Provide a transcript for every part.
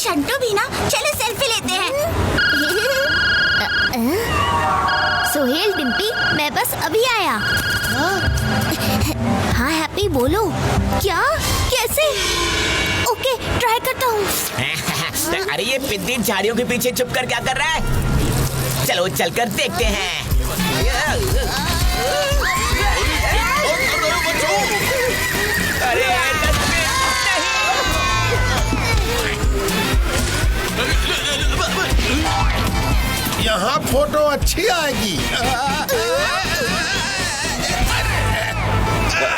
शंटू भी ना, चलो सेल्फी लेते हैं। सोहेल, डिम्पी, मैं बस अभी आया। हाँ हैप्पी, बोलो। क्या? कैसे? ओके, ट्राई करता हूँ। अरे ये पिद्दी झाड़ियों के पीछे छुप कर क्या कर रहा है? चलो चलकर देखते हैं। अरे यहाँ फोटो अच्छी आएगी।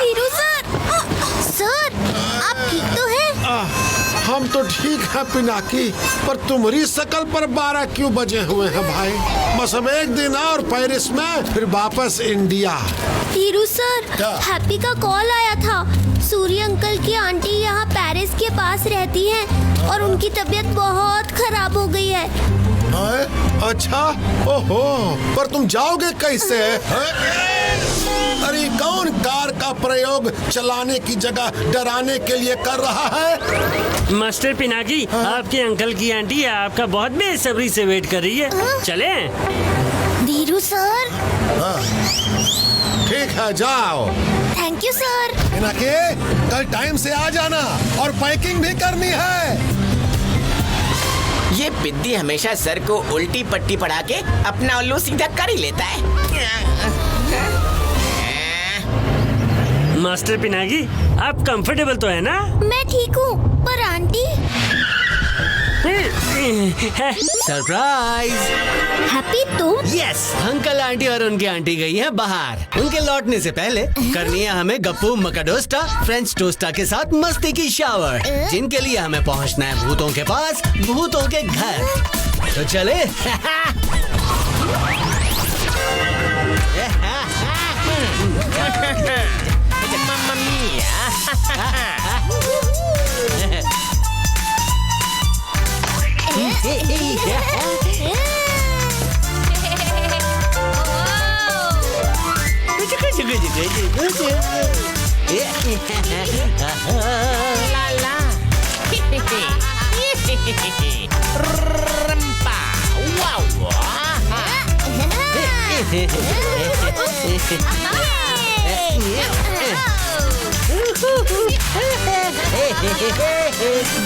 हीरू सर, सर आप ठीक तो हैं? हम तो ठीक है पिनाकी, पर तुम्हारी शकल पर 12 क्यों बजे हुए हैं भाई? बस अब एक दिन और पेरिस में, फिर वापस इंडिया। हीरू सर, क्या? हैप्पी का कॉल आया था। सूर्य अंकल की आंटी यहाँ पेरिस के पास रहती हैं और उनकी तबीयत बहुत खराब हो गई है। अच्छा, ओहो, पर तुम जाओगे कैसे? अरे कौन कार का प्रयोग चलाने की जगह डराने के लिए कर रहा है? मास्टर पिनाकी, आपके अंकल की आंटी आपका बहुत बेसब्री से वेट कर रही है। चलें? धीरू सर। ठीक है, जाओ। Thank you sir. पिनाकी, कल टाइम से आ जाना और पैकिंग भी करनी है। ये पिद्दी हमेशा सर को उल्टी पट्टी पढ़ा के अपना उल्लू सीधा कर ही लेता है। मास्टर पिनाकी, आप कंफर्टेबल तो है ना? मैं ठीक हूँ, पर आंटी? सरप्राइज! हैप्पी तुम? यस, अंकल आंटी और उनकी आंटी गई हैं बाहर। उनके लौटने से पहले करनी है हमें गप्पू मकाडोस्टा फ्रेंच टोस्टा के साथ मस्ती की शावर, जिनके लिए हमें पहुंचना है भूतों के पास, भूतों के घर। तो चले। मम्मा मिया।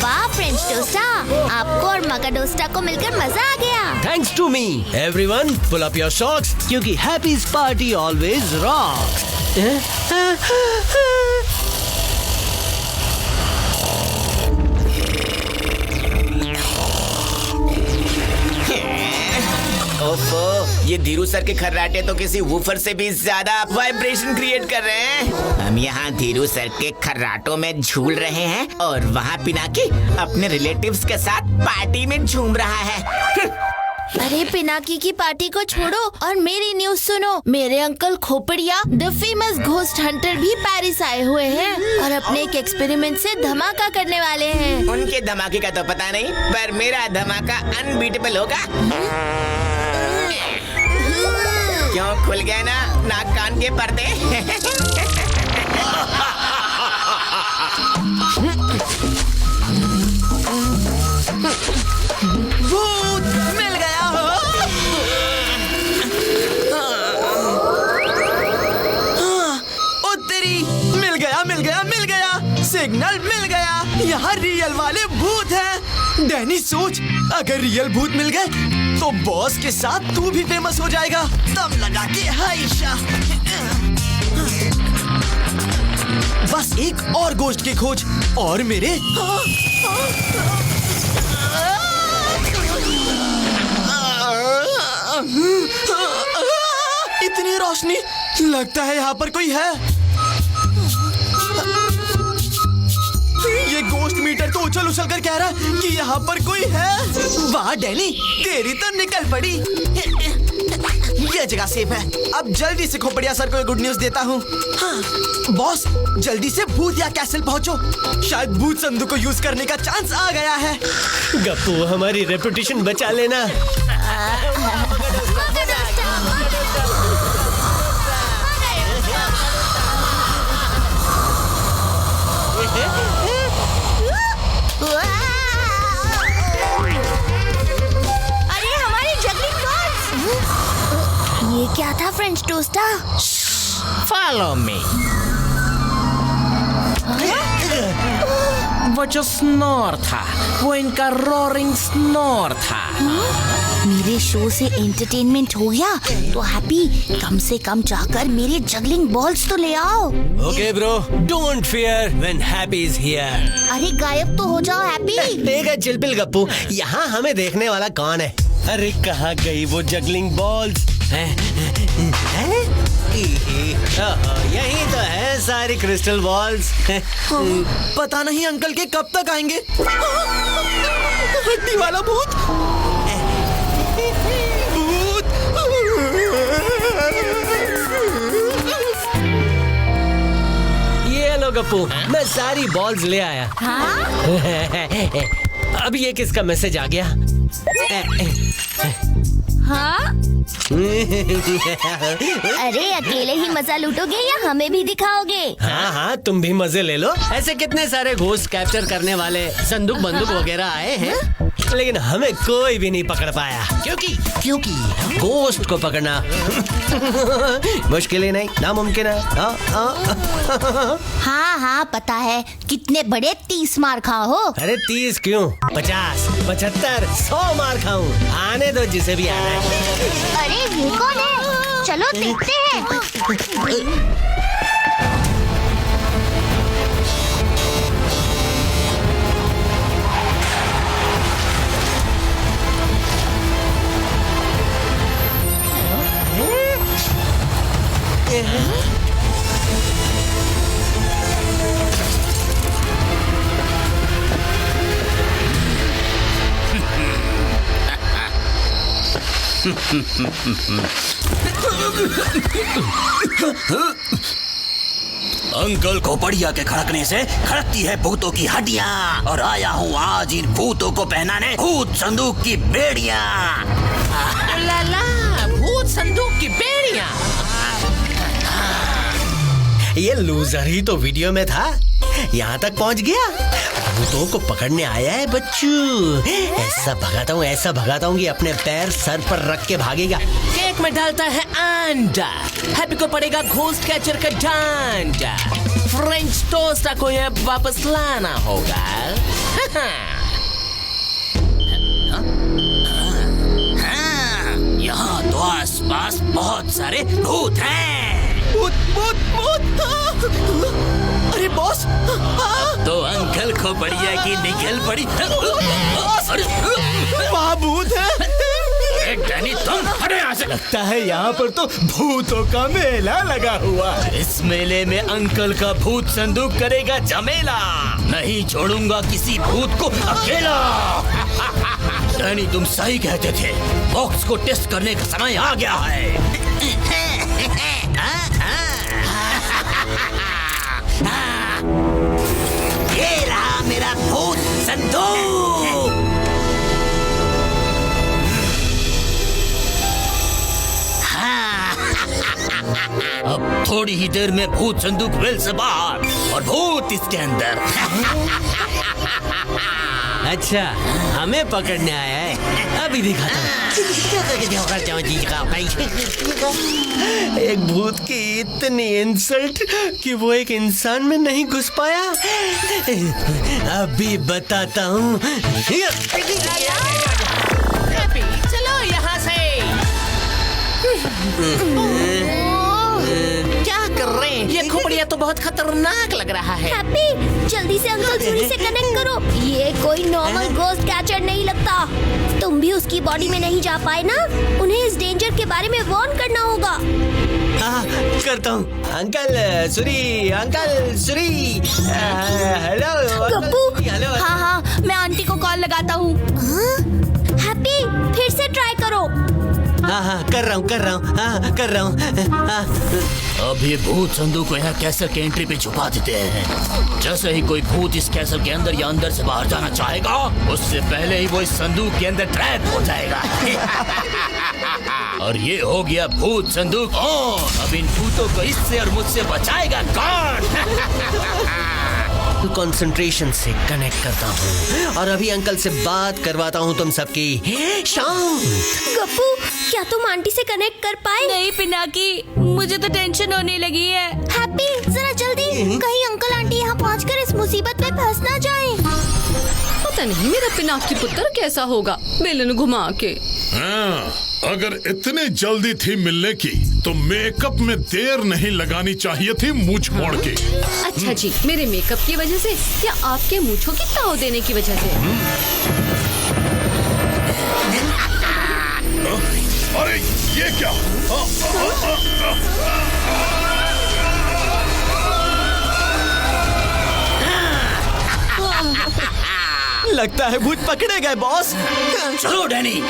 वाह फ्रेंच टोस्टा, आपको और मकाडोस्टा को मिलकर मजा आ गया। Thanks to me. Everyone pull up your socks, क्योंकि हैप्पी's पार्टी ऑलवेज रॉक्स। ओफो, ये धीरू सर के खर्राटे तो किसी वूफर से भी ज्यादा वाइब्रेशन क्रिएट कर रहे हैं। हम यहाँ धीरू सर के खर्राटों में झूल रहे हैं और वहाँ पिनाकी अपने रिलेटिव्स के साथ पार्टी में झूम रहा है। अरे पिनाकी की पार्टी को छोड़ो और मेरी न्यूज सुनो। मेरे uncle Khopadiya the famous ghost hunter भी पेरिस आए हुए हैं और अपने एक एक्सपेरिमेंट से धमाका करने वाले हैं। उनके धमाके का तो पता नहीं, पर मेरा धमाका अनबीटेबल होगा। क्यों खुल गए ना नाक कान के पर्दे? भूत मिल गया हो। उत्तरी मिल गया, मिल गया, मिल गया, सिग्नल मिल गया। यहाँ रियल वाले भूत हैं। डैनी सोच, अगर रियल भूत मिल गए तो बॉस के साथ तू भी फेमस हो जाएगा। दम लगा के हाइशा। बस एक और गोश्त की खोज और मेरे इतनी रोशनी, लगता है यहाँ पर कोई है। ये गोश्त मीटर तो उछल उछल कर कह रहा है कि यहाँ पर कोई है। वाह डैनी, तेरी तो निकल पड़ी। ये जगह सेफ है। अब जल्दी से खोपड़िया सर को गुड न्यूज देता हूँ। हाँ, बॉस जल्दी से भूत या कैसल पहुँचो। शायद भूत संदूक को यूज करने का चांस आ गया है। गप्पू, हमारी रेपुटेशन बचा लेना। फ्रेंच टोस्टा। Follow me. वो जो स्नोर था वो इनका रोरिंग स्नोर था। मेरे शो से एंटरटेनमेंट हो गया तो हैप्पी कम से कम जाकर मेरे जगलिंग बॉल्स तो ले आओ। Okay bro, don't fear when happy is here. अरे गायब तो हो जाओ हैप्पी। ठीक है चिलपिल गप्पू, यहाँ हमें देखने वाला कौन है? अरे कहाँ गई वो जगलिंग बॉल्स? यही तो है सारी क्रिस्टल बॉल्स। पता नहीं अंकल के कब तक आएंगे। हड्डी वाला भूत। ये लो गप्पू, मैं सारी बॉल्स ले आया। अब ये किसका मैसेज आ गया? हाँ? अरे अकेले ही मजा लूटोगे या हमें भी दिखाओगे? हाँ हाँ, तुम भी मजे ले लो। ऐसे कितने सारे घोस्ट कैप्चर करने वाले संदूक बंदूक वगैरह आए हैं, लेकिन हमें कोई भी नहीं पकड़ पाया। क्योंकि घोस्ट को पकड़ना मुश्किल ही नहीं, नामुमकिन है। हाँ हाँ पता है, कितने बड़े 30 मार खाओ हो। अरे 30 क्यों, 50, 75, 100 मार खाऊं, आने दो जिसे भी आना है। अरे ये कौन है? चलो देखते हैं। अंकल खोपड़िया के खड़कने से खड़कती है भूतों की हड्डियाँ, और आया हूँ आज इन भूतों को पहनाने भूत संदूक की बेड़ियाँ। लाला, भूत संदूक की बेड़ियाँ। ये लूजर ही तो वीडियो में था, यहाँ तक पहुँच गया। भूतों को पकड़ने आया है बच्चू। ऐसा भगाता हूँ कि अपने पैर सर पर रख के भागेगा। केक में डालता है अंडा, हैप्पी को पड़ेगा घोस्ट कैचर का डंडा। फ्रेंच टोस्ट को ये वापस लाना होगा। यहाँ तो आसपास बहुत सारे भूत हैं। भूत भूत भूत। अरे बॉस, तो अंकल खोपड़िया की निकल पड़ी। वहाँ भूत है। डैनी तुम हटो यहाँ से। लगता है यहाँ पर तो भूतों का मेला लगा हुआ। इस मेले में अंकल का भूत संदूक करेगा झमेला। नहीं छोड़ूंगा किसी भूत को अकेला। डैनी तुम सही कहते थे, बॉक्स को टेस्ट करने का समय आ गया है। ये रहा मेरा भूत संदूक। अब थोड़ी ही देर में भूत संदूक वेल से बाहर और भूत इसके अंदर। अच्छा, हमें पकड़ने आया है, अभी दिखाता हूँ। एक भूत की इतनी इंसल्ट कि वो एक इंसान में नहीं घुस पाया। अभी बताता हूँ। चलो यहाँ से। क्या कर रहे हैं? ये खोपड़िया तो बहुत खतरनाक लग रहा है। हैप्पी जल्दी से अंकल जुड़ी से कनेक्ट करो। ये कोई नॉर्मल घोस्ट कैचर नहीं लगता। तुम भी उसकी बॉडी में नहीं जा पाए ना, उन्हें इस डेंजर के बारे में वार्न करना होगा। हाँ, करता हूँ। अंकल सुरी। हेलो गप्पू। हेलो। हाँ हाँ, मैं आंटी को कॉल लगाता हूँ। हैप्पी फिर से ट्राई करो। हाँ, कर रहा हूँ। अब ये भूत संदूक को यहाँ कैसल के एंट्री पे छुपा देते हैं। जैसे ही कोई भूत इस कैसल के अंदर या अंदर से बाहर जाना चाहेगा, उससे पहले ही वो इस संदूक के अंदर ट्रैप हो जाएगा। और ये हो गया भूत संदूक ऑन। अब इन भूतों को इससे और मुझसे बचाएगा कौन? कंसंट्रेशन से कनेक्ट करता हूँ और अभी अंकल से बात करवाता हूँ तुम सबकी। शांत। गप्पू, क्या तुम आंटी से कनेक्ट कर पाए? नहीं पिनाकी, मुझे तो टेंशन होने लगी है। हैप्पी, जरा जल्दी, कहीं अंकल आंटी यहाँ पहुँचकर इस मुसीबत में फंस ना जाएं। पता नहीं मेरा पिनाकी पुत्र कैसा होगा, बेलन घुमा के। अगर इतने जल्दी थी मिलने की तो मेकअप में देर नहीं लगानी चाहिए थी मुंह छोड़ के। अच्छा जी, मेरे मेकअप की वजह से या आपके मूंछों की ताव देने की वजह से? अरे ये क्या? लगता है भूत पकड़े गए बॉस। चलो डैनी,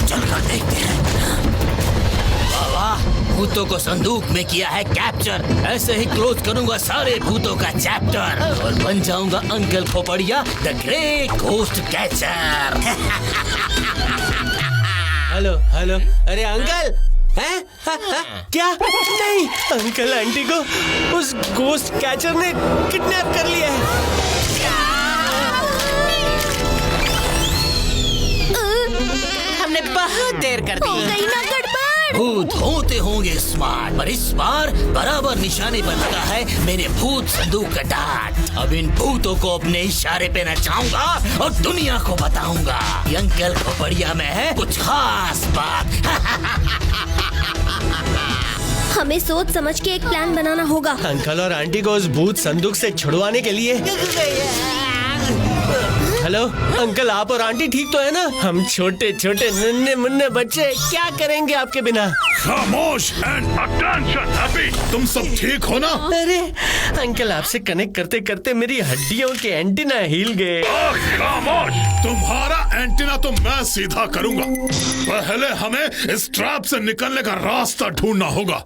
चलकर देखते हैं। वाह वाह, भूतों को संदूक में किया है कैप्चर। ऐसे ही क्लोज करूंगा सारे भूतों का चैप्टर और बन जाऊंगा uncle Khopadiya the great ghost catcher. Hello hello, अरे अंकल हैं? क्या? नहीं, अंकल आंटी को उस गोस्ट कैचर ने किडनैप कर लिया है। हमने बहुत देर कर दी। हो गई ना गड़बड़। भूत होते होंगे स्मार्ट, पर इस बार बराबर निशाने पर लगा है मेरे भूत संदूक का डांट। अब इन भूतों को अपने इशारे पे नचाऊंगा और दुनिया को बताऊंगा कि अंकल खोपड़िया में है कुछ खास बात। हमें सोच समझ के एक प्लान बनाना होगा। अंकल और आंटी को उस भूत संदूक से छुड़वाने के लिए। हेलो अंकल, आप और आंटी ठीक तो है ना? हम छोटे छोटे नन्हे मुन्ने बच्चे क्या करेंगे आपके बिना? खामोश एंड अटेंशन हैप्पी, तुम सब ठीक हो ना? अरे अंकल, आपसे कनेक्ट करते करते मेरी हड्डियों के एंटीना हिल गए। खामोश, तुम्हारा एंटीना तो मैं सीधा करूंगा। पहले हमें इस ट्रैप से निकलने का रास्ता ढूंढना होगा।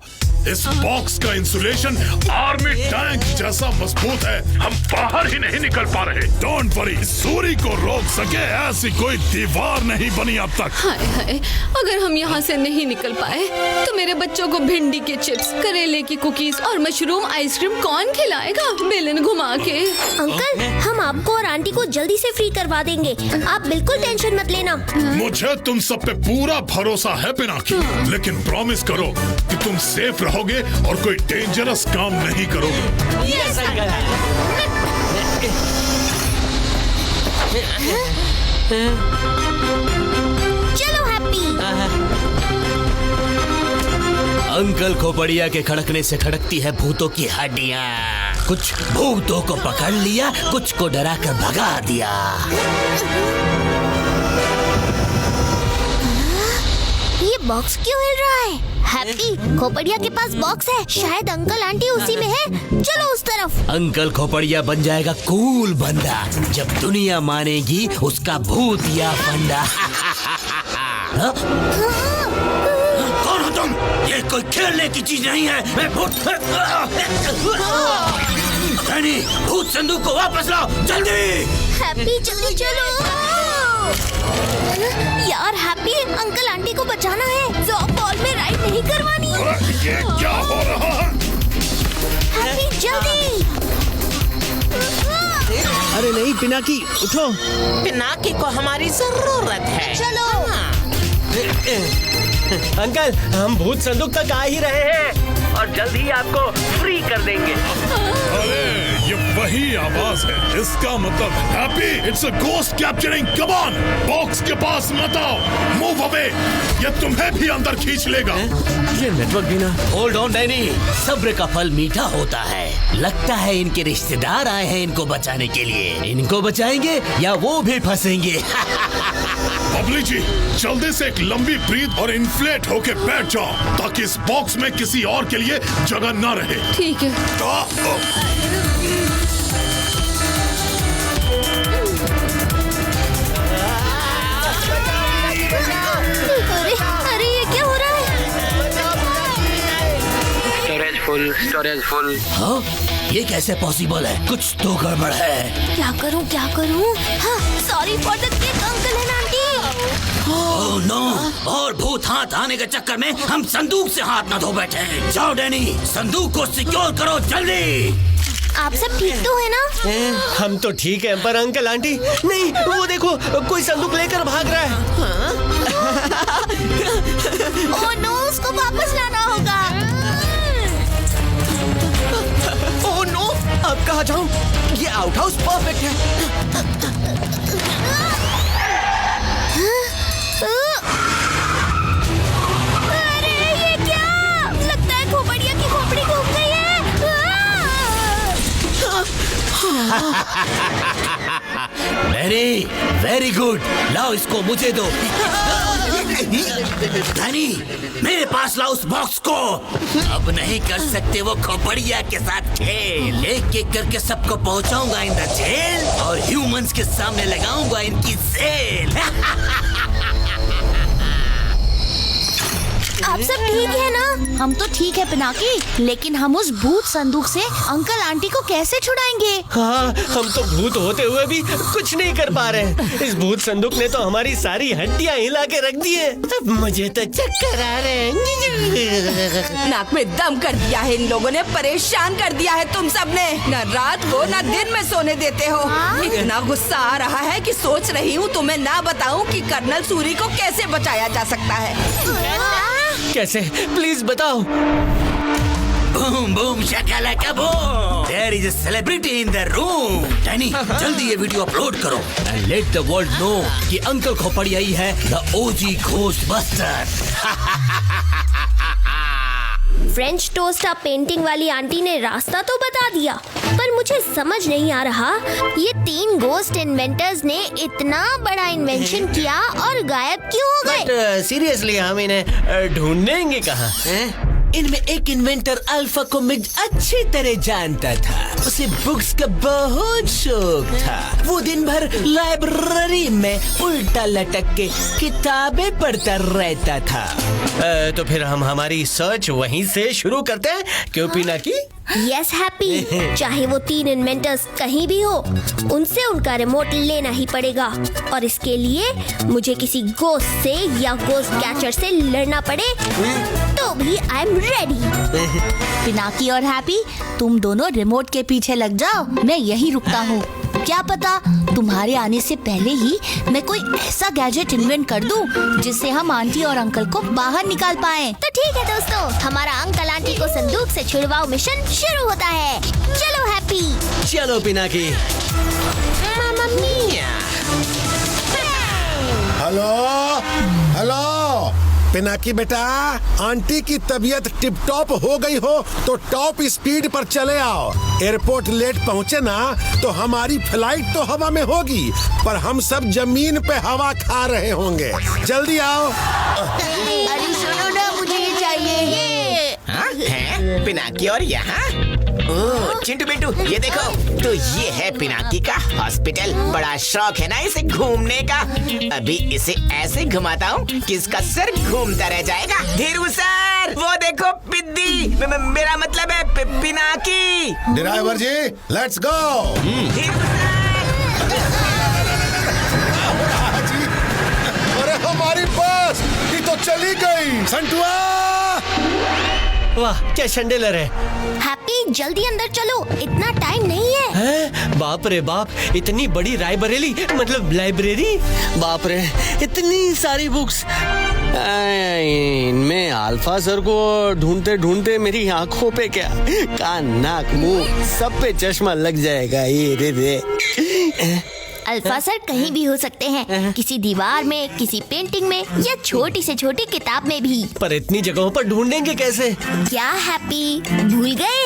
इस बॉक्स का इंसुलेशन आर्मी टैंक जैसा मजबूत है, हम बाहर ही नहीं निकल पा रहे। डोंट वरी, सूरी को रोक सके ऐसी कोई दीवार नहीं बनी अब तक। हाय हाय, अगर हम यहाँ से नहीं निकल पाए तो मेरे बच्चों को भिंडी के चिप्स, करेले की कुकीज और मशरूम आइसक्रीम कौन खिलाएगा बेलन घुमा के? अंकल, हम आपको और आंटी को जल्दी से फ्री करवा देंगे, आप बिल्कुल टेंशन मत लेना। मुझे तुम सब पे पूरा भरोसा है पिनाकी, लेकिन प्रॉमिस करो कि तुम सेफ रहोगे और कोई डेंजरस काम नहीं करोगे। Yes uncle. चलो हैप्पी। अंकल खोपड़िया के खड़कने से खड़कती है भूतों की हड्डियाँ। कुछ भूतों को पकड़ लिया, कुछ को डरा कर भगा दिया। ये बॉक्स क्यों हिल रहा है? हैप्पी, खोपड़िया के पास बॉक्स है, शायद अंकल आंटी उसी में है। चलो उस तरफ। अंकल खोपड़िया बन जाएगा कूल बंदा जब दुनिया मानेगी उसका भूत या फंडा। हाँ? कौन हो तुम? ये कोई खेलने की चीज नहीं है। मैं भूत। डैनी, भूत संदूक को वापस लाओ जल्दी। हैप्पी जल्दी चलो। यार हैप्पी, अंकल आंटी को बचाना है, जॉब बॉल में राइड नहीं करवानी। ये क्या हो रहा है? हैप्पी जल्दी। अरे नहीं पिनाकी, उठो। पिनाकी को हमारी जरूरत है। चलो। अंकल, हम भूत संदूक तक आ ही रहे हैं और जल्द ही आपको फ्री कर देंगे। अरे ये वही आवाज है, इसका मतलब happy, it's a ghost capturing. Come on, box के पास मत आओ, मूव अवे, ये तुम्हें भी अंदर खींच लेगा। ये नेटवर्क भी ना। होल्ड ऑन डैनी, सब्र का फल मीठा होता है। लगता है इनके रिश्तेदार आए हैं इनको बचाने के लिए। इनको बचाएंगे या वो भी फंसेंगे। बबली जी, जल्दी से एक लंबी ब्रीथ और इन्फ्लेट होके बैठ जाओ ताकि इस बॉक्स में किसी और के लिए जगह न रहे। ठीक है। अरे ये क्या हो रहा है? Storage full. हाँ? ये कैसे पॉसिबल है? कुछ तो गड़बड़ है। क्या करूं? हाँ, sorry for the kick uncle and aunty. Oh no, और भूत हाथ आने के चक्कर में हम संदूक से हाथ न धो बैठे। जाओ डैनी, संदूक को सिक्योर करो जल्दी। आप सब ठीक तो है ना? हम तो ठीक हैं, पर अंकल आंटी नहीं, वो देखो कोई संदूक लेकर भाग रहा है। ओह नो, उसको वापस लाना होगा। ओह नो, अब कहाँ जाऊँ? ये आउट हाउस परफेक्ट है। अरे ये क्या? लगता है खोपड़िया की खोपड़ी घूम गई है। वेरी वेरी गुड, लाओ इसको मुझे दो। डैनी, मेरे पास लाओ उस बॉक्स को। अब नहीं कर सकते वो खोपड़िया के साथ खेल। एक एक करके सबको पहुंचाऊंगा इन द जेल और ह्यूमंस के सामने लगाऊंगा इनकी सेल। आप सब ठीक है ना? हम तो ठीक है पिनाकी, लेकिन हम उस भूत संदूक से अंकल आंटी को कैसे छुड़ाएंगे? हाँ, हम तो भूत होते हुए भी कुछ नहीं कर पा रहे। इस भूत संदूक ने तो हमारी सारी हड्डियाँ हिला के रख दी है। अब मुझे तो चक्कर आ रहे हैं। नाक में दम कर दिया है इन लोगों ने, परेशान कर दिया है तुम सबने। न रात को न दिन में सोने देते हो। इतना गुस्सा आ रहा है कि सोच रही हूँ तुम्हें ना बताऊं कि कर्नल सूरी को कैसे बचाया जा सकता है। कैसे? प्लीज बताओ। Boom boom shakalaka boom, there is a celebrity in the room. Danny, जल्दी ये वीडियो अपलोड करो and let the world know कि अंकल खोपड़िया ही है द ओजी घोस्टबस्टर। फ्रेंच टोस्टा पेंटिंग वाली आंटी ने रास्ता तो बता दिया, पर मुझे समझ नहीं आ रहा ये 3 गोस्ट इन्वेंटर्स ने इतना बड़ा इन्वेंशन किया और गायब क्यों हो गए? सीरियसली हम इन्हें ढूंढेंगे कहाँ? इनमें एक इन्वेंटर अल्फा को मैं अच्छी तरह जानता था। उसे बुक्स का बहुत शौक था। वो दिन भर लाइब्रेरी में उल्टा लटक के किताबें पढ़ता रहता था। तो फिर हम हमारी सर्च वहीं से शुरू करते हैं, क्यों पिनाकी? यस हैप्पी, चाहे वो 3 इन्वेंटर्स कहीं भी हो, उनसे उनका रिमोट लेना ही पड़ेगा। और इसके लिए मुझे किसी गोस्ट से या गोस्ट कैचर से लड़ना पड़े तो भी आई एम रेडी। पिनाकी और हैप्पी, तुम दोनों रिमोट के पीछे लग जाओ, मैं यहीं रुकता हूँ। क्या पता तुम्हारे आने से पहले ही मैं कोई ऐसा गैजेट इन्वेंट कर दूं जिससे हम आंटी और अंकल को बाहर निकाल पाएं। तो ठीक है दोस्तों, हमारा अंकल आंटी को संदूक से छुड़वाओ मिशन शुरू होता है। चलो हैप्पी। चलो पिनाकी। मामा मिया। हेलो हेलो पिनाकी बेटा, आंटी की तबीयत टिप टॉप हो गई हो तो टॉप स्पीड पर चले आओ। एयरपोर्ट लेट पहुँचे ना तो हमारी फ्लाइट तो हवा में होगी, पर हम सब जमीन पे हवा खा रहे होंगे। जल्दी आओ। अरे सुनो ना, मुझे ये चाहिए। हाँ? है? पिनाकी और यहाँ? ओह चिंटू बिंटू, ये देखो, तो ये है पिनाकी का हॉस्पिटल। बड़ा शौक है ना इसे घूमने का। अभी इसे ऐसे घुमाता हूँ कि इसका सर घूमता रह जाएगा। धीरू सर, वो देखो पिद्दी, मेरा मतलब है Pinaki. Driver ji, let's go. अरे हमारी बस ये तो चली गई। संटुआ, वाह क्या शंडेलर है। हैप्पी जल्दी अंदर चलो, इतना टाइम नहीं है। हैं? बाप रे बाप, इतनी बड़ी रायबरेली, मतलब लाइब्रेरी। बाप रे, इतनी सारी बुक्स। इनमें अल्फा सर को ढूंढते ढूंढते मेरी आंखों पे क्या कान नाक मुंह सब पे चश्मा लग जाएगा। ये रे अल्फा सर कहीं भी हो सकते हैं, किसी दीवार में, किसी पेंटिंग में या छोटी से छोटी किताब में भी। पर इतनी जगहों पर ढूंढेंगे कैसे? क्या हैप्पी भूल गए?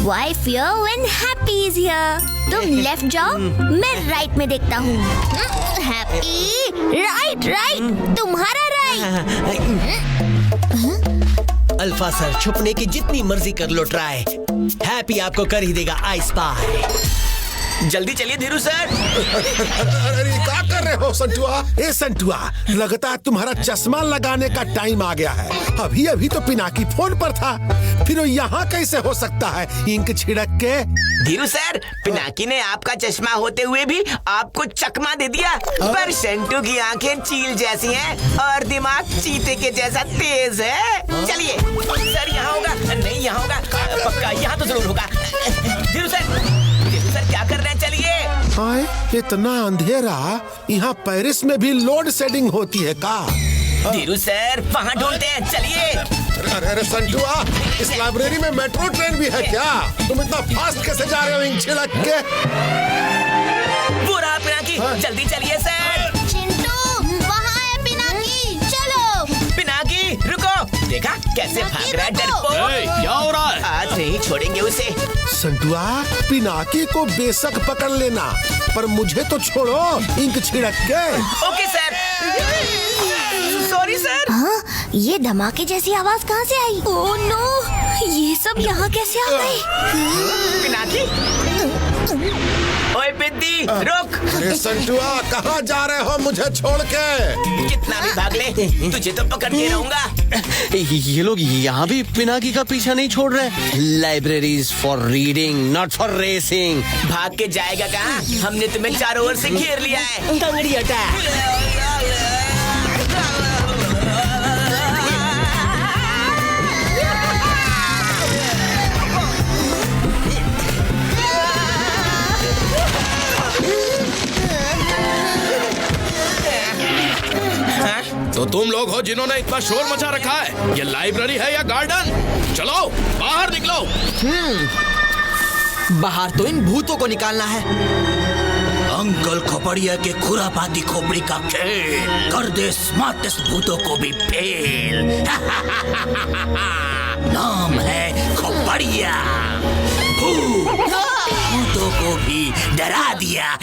Why fear when happy is here? तुम लेफ्ट जाओ, मैं राइट में देखता हूँ। हैप्पी राइट राइट, तुम्हारा राइट। अल्फा सर छुपने की जितनी मर्जी कर लो ट्राई, हैप्पी आपको कर ही देगा आई स्पाई। जल्दी चलिए धीरू सर। अरे क्या कर रहे हो संटुआ? ए संटुआ, लगता है तुम्हारा चश्मा लगाने का टाइम आ गया है। अभी अभी तो पिनाकी फोन पर था, फिर वो यहाँ कैसे हो सकता है इंक छिड़क के? धीरू सर, पिनाकी ने आपका चश्मा होते हुए भी आपको चकमा दे दिया। पर संटू की आंखें चील जैसी हैं और दिमाग चीते के जैसा तेज है। चलिए सर, यहाँ होगा नहीं, यहाँ होगा पक्का, यहाँ तो जरूर होगा। धीरू सर क्या कर रहे हैं? चलिए। हाय, इतना अंधेरा, यहाँ पेरिस में भी लोड शेडिंग होती है का? धीरू सर वहाँ ढूंढते हैं, चलिए। अरे संटुआ, इस लाइब्रेरी में मेट्रो ट्रेन भी है क्या? तुम इतना फास्ट कैसे जा रहे हो इंक छिड़क के? वो रहा पिनाकी, जल्दी चलिए सर। चिंटू, वहाँ है पिनाकी, चलो। पिनाकी रुको, देखा कैसे भाग रहा है डरपोक। क्या हो रहा है? आज नहीं छोड़ेंगे उसे। संटुआ, पिनाकी को बेशक पकड़ लेना, पर मुझे तो छोड़ो इंक छिड़क के। Okay sir. Sorry sir. हाँ, ये धमाके जैसी आवाज कहाँ से आई? ओह नो, ये सब यहाँ कैसे आ गए? पिनाकी, ओए बिद्दी रुक। अरे संटुआ, कहाँ जा रहे हो मुझे छोड़ के? कितना भी भाग ले, तुझे तो पकड़ के रहूंगा। ये लोग यहाँ भी पिनाकी का पीछा नहीं छोड़ रहे। Libraries for reading, not for racing. भाग के जाएगा कहाँ? हमने तुम्हें चारों ओर से घेर लिया है। कंगड़ी अटैक। तो तुम लोग हो जिन्होंने इतना शोर मचा रखा है। ये लाइब्रेरी है या गार्डन? चलो बाहर निकलो। बाहर तो इन भूतों को निकालना है। अंकल खोपड़िया के खुरापाती खोपड़ी का खेल कर दे स्मार्टेस्ट भूतों को भी फेल। नाम है खोपड़िया, भूतों को भी डरा दिया।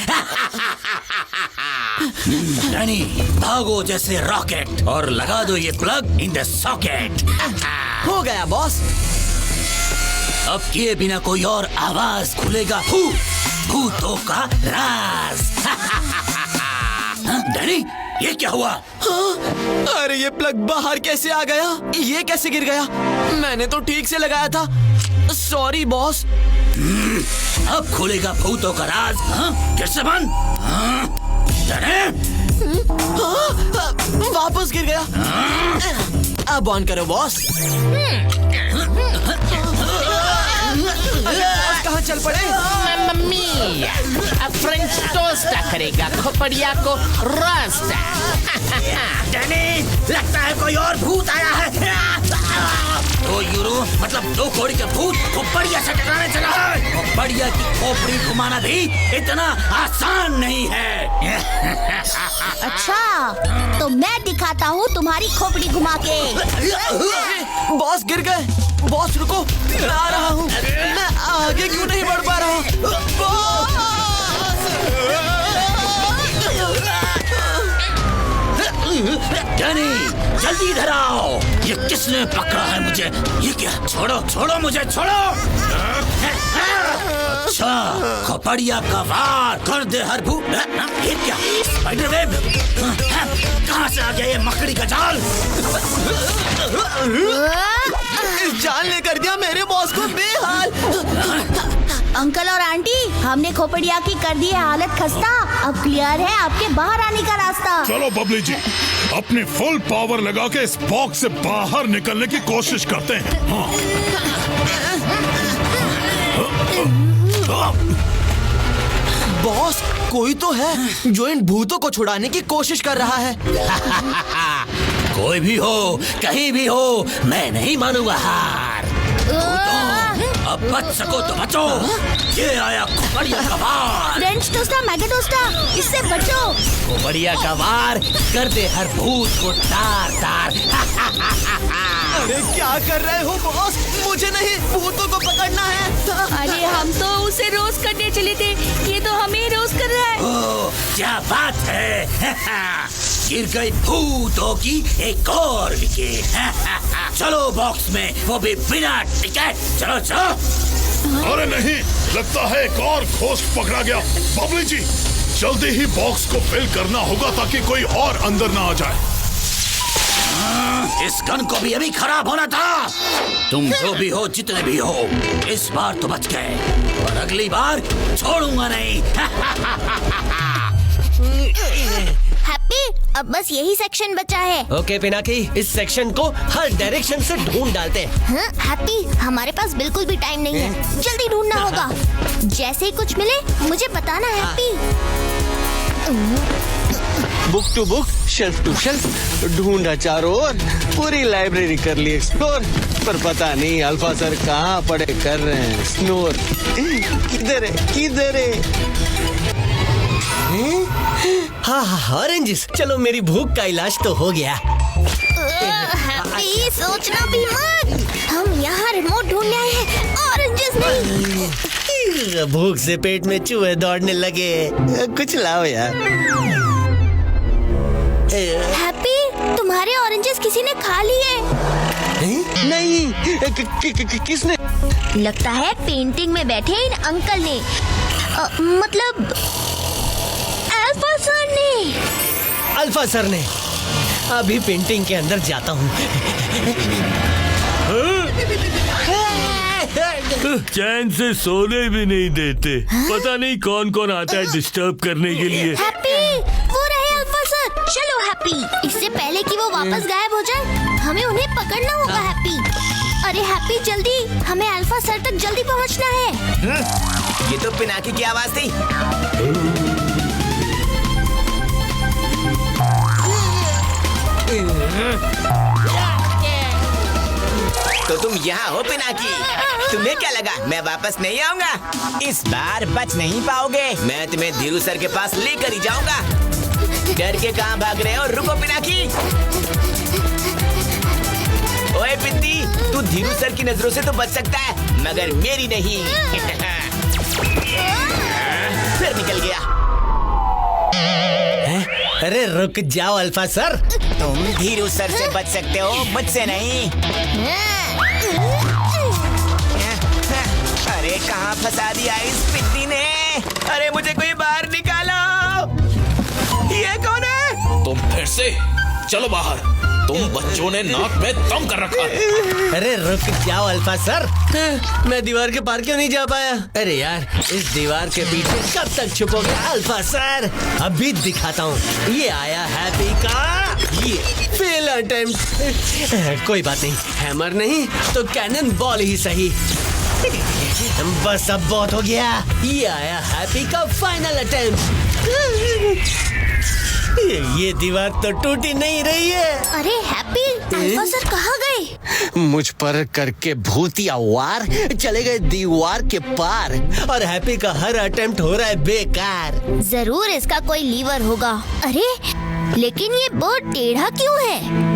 रानी भागो जैसे रॉकेट और लगा दो ये प्लग इन द सॉकेट। हो गया बॉस। अब किए बिना कोई और आवाज खुलेगा भूतों का राज। डैनी, ये क्या हुआ? अरे ये प्लग बाहर कैसे आ गया? ये कैसे गिर गया? मैंने तो ठीक से लगाया था। Sorry boss. अब खुलेगा भूतों का राज। फिर से बंद। वापस गिर गया। अब ऑन करो बॉस। कहाँ चल पड़े? मम्मी, अब फ्रेंच टोस्ट करेगा खोपड़िया को रोस्ट। डैनी, लगता है कोई और भूत आया है। 2 यूरो मतलब 2 कौड़ी का भूत खोपड़िया से टकराने चला है। खोपड़िया की खोपड़ी घुमाना भी इतना आसान नहीं है। अच्छा, तो मैं दिखाता हूँ तुम्हारी खोपड़ी घुमा के। बॉस गिर गए। बॉस रुको, मैं आ रहा हूँ। मैं आगे क्यों नहीं बढ़ पा रहा? डैनी, जल्दी इधर आओ। ये किसने पकड़ा है मुझे? ये क्या? छोड़ो छोड़ो मुझे, छोड़ो। अच्छा, खोपड़िया का वार कर दे हर भूत। ये क्या? Spider web? कहाँ से आ गया ये मकड़ी का जाल? इस जाल ने कर दिया मेरे बॉस को बेहाल। अंकल और आंटी, हमने खोपड़िया की कर दी है हालत खस्ता। अब क्लियर है आपके बाहर आने का रास्ता। चलो बबली जी, अपनी फुल पावर लगा के इस बॉक्स से बाहर निकलने की कोशिश करते हैं। बॉस, कोई तो है जो इन भूतों को छुड़ाने की कोशिश कर रहा है। कोई भी हो, कहीं भी हो, मैं नहीं मानूंगा हार। अब बच सको तो बचो। ये आया खोपड़िया का वार। फ्रेंच टोस्टा, मैगी टोस्टा, इससे बचो। खोपड़िया का वार कर दे हर भूत को तार तार। अरे क्या कर रहे हो बॉस? मुझे नहीं, भूतों को पकड़ना है। अरे हम तो उसे रोस्ट करने चले थे, ये तो हमें रोस्ट कर रहा है। ओह, क्या बात है। गिर गई भूतों की एक और विकेट। चलो बॉक्स में, वो भी बिना टिकट। चलो चलो। अरे नहीं, लगता है एक और घोस्ट पकड़ा गया। बबली जी, जल्दी ही बॉक्स को फिल करना होगा ताकि कोई और अंदर ना आ जाए। इस गन को भी अभी खराब होना था। तुम जो भी हो, जितने भी हो, इस बार तो बच गए और अगली बार छोड़ूंगा नहीं। हैप्पी, अब बस यही सेक्शन बचा है। ओके पिनाकी, इस सेक्शन को हर डायरेक्शन से ढूंढ डालते हैं। हाँ, हैप्पी, हमारे पास बिल्कुल भी टाइम नहीं है, जल्दी ढूंढना होगा। जैसे ही कुछ मिले मुझे बताना Happy. Book to book, shelf to shelf ढूंढा चारों ओर, पूरी लाइब्रेरी कर ली एक्सप्लोर, पर पता नहीं अल्फा सर कहाँ पड़े कर रहे हैं स्नोर। किधर है, किधर है? हाँ हाँ, ऑरेंजेस। चलो, मेरी भूख का इलाज तो हो गया। हैप्पी, सोचना भी मत, हम यहाँ रिमोट ढूंढने आए हैं, ऑरेंजेस नहीं। भूख से पेट में चूहे दौड़ने लगे, कुछ लाओ यार। हैप्पी, तुम्हारे ऑरेंजेस किसी ने खा लिए। नहीं, किसने? लगता है पेंटिंग में बैठे इन अंकल ने, मतलब अल्फा सर ने। अल्फा सर ने। अभी पेंटिंग के अंदर जाता हूँ। चैन से सोने भी नहीं देते। पता नहीं कौन कौन आता है डिस्टर्ब करने के लिए। हैप्पी, वो रहे अल्फा सर। चलो हैप्पी, इससे पहले कि वो वापस गायब हो जाए, हमें उन्हें पकड़ना होगा हैप्पी। अरे हैप्पी, जल्दी, हमें अल्फा सर तक जल्दी पहुंचना है। ये तो पिनाकी की आवाज थी। तो तुम यहाँ हो पिनाकी? तुम्हें क्या लगा मैं वापस नहीं आऊंगा? इस बार बच नहीं पाओगे। मैं तुम्हें धीरू सर के पास लेकर ही जाऊंगा। डर के कहाँ भाग रहे हो? रुको पिनाकी। ओए पिंदी, तू धीरू सर की नजरों से तो बच सकता है, मगर मेरी नहीं। फिर निकल गया। अरे रुक जाओ अल्फा सर। तुम धीरू सर से बच सकते हो, मुझसे नहीं। अरे कहाँ फंसा दिया इस पिंदी ने? अरे मुझे कोई बाहर निकालो। ये कौन है? तुम फिर से चलो बाहर। तुम बच्चों ने नाक में दम कर रखा है। अरे रुक जाओ अल्फा सर। मैं दीवार के पार क्यों नहीं जा पाया? अरे यार, इस दीवार के पीछे कब तक छुपोगे अल्फा सर? अभी दिखाता हूँ। ये आया हैप्पी का ये फेल अटेम्प्ट। कोई बात नहीं, हैमर नहीं तो कैनन बॉल ही सही। बस अब बहुत हो गया। ये आया हैप्पी का फाइनल अटेम्प्ट। ये दीवार तो टूटी नहीं रही है। अरे हैप्पी, अल्फा सर कहाँ गए? मुझ पर करके भूतिया वार चले गए दीवार के पार, और हैप्पी का हर अटेम्प्ट हो रहा है बेकार। जरूर इसका कोई लीवर होगा। अरे लेकिन ये बोर्ड टेढ़ा क्यों है?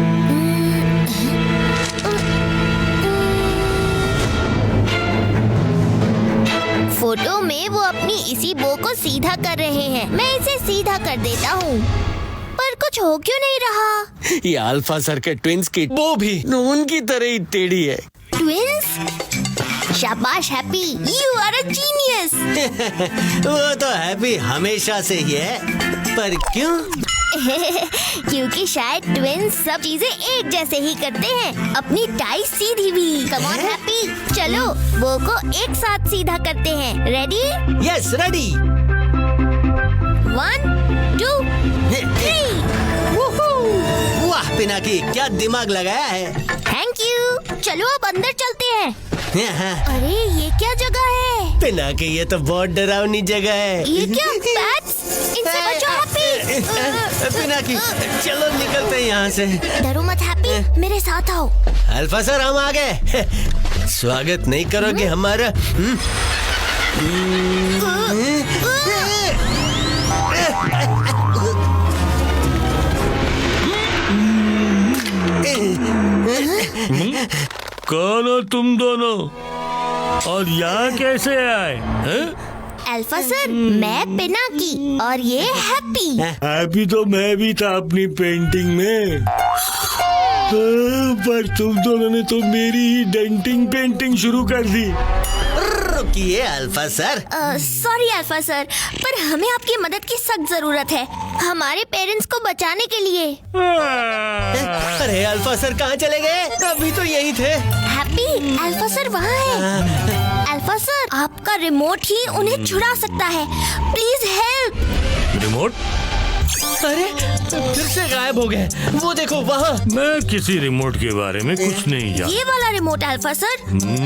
फोटो में वो अपनी इसी बो को सीधा कर रहे हैं। मैं इसे सीधा कर देता हूँ, पर कुछ हो क्यों नहीं रहा? ये अल्फा सर के ट्विंस की बो भी उनकी तरह ही टेढ़ी है। ट्विंस? शाबाश Happy, you are a genius. वो तो हैप्पी हमेशा से ही है, पर क्यों? क्योंकि शायद ट्विंस सब चीजें एक जैसे ही करते हैं, अपनी टाई सीधी भी। कम ऑन हैप्पी, चलो वो को एक साथ सीधा करते हैं। रेडी? Yes ready. 1 2 3। वाह पिनाकी, क्या दिमाग लगाया है। Thank you. चलो अब अंदर चलते हैं। अरे ये क्या जगह है? पिनाकी, ये तो बहुत डरावनी जगह है। ये क्या? बैट्स? इनसे बचो हैप्पी। पिनाकी, चलो निकलते हैं यहाँ से। डरो मत हैप्पी, मेरे साथ आओ। अल्फा सर, हम आ गए। स्वागत नहीं करोगे हमारा? कौन हो तुम दोनों और यहाँ कैसे आए हैं? अल्फा सर, मैं पिनाकी और ये हैप्पी। हैप्पी तो मैं भी था अपनी पेंटिंग में, पर तुम दोनों ने तो मेरी ही डेंटिंग पेंटिंग शुरू कर दी। किए alpha sir. Sorry alpha sir, पर हमें आपकी मदद की सख्त जरूरत है, हमारे पेरेंट्स को बचाने के लिए। अरे अल्फा सर कहाँ चले गए? अभी तो यही थे। हैप्पी, अल्फा सर वहाँ है। अल्फा सर, आपका रिमोट ही उन्हें छुड़ा सकता है, प्लीज हेल्प। रिमोट? अरे फिर से गायब हो गए। वो देखो वहाँ। मैं किसी रिमोट के बारे में कुछ नहीं जानता। ये वाला रिमोट अल्फा सर,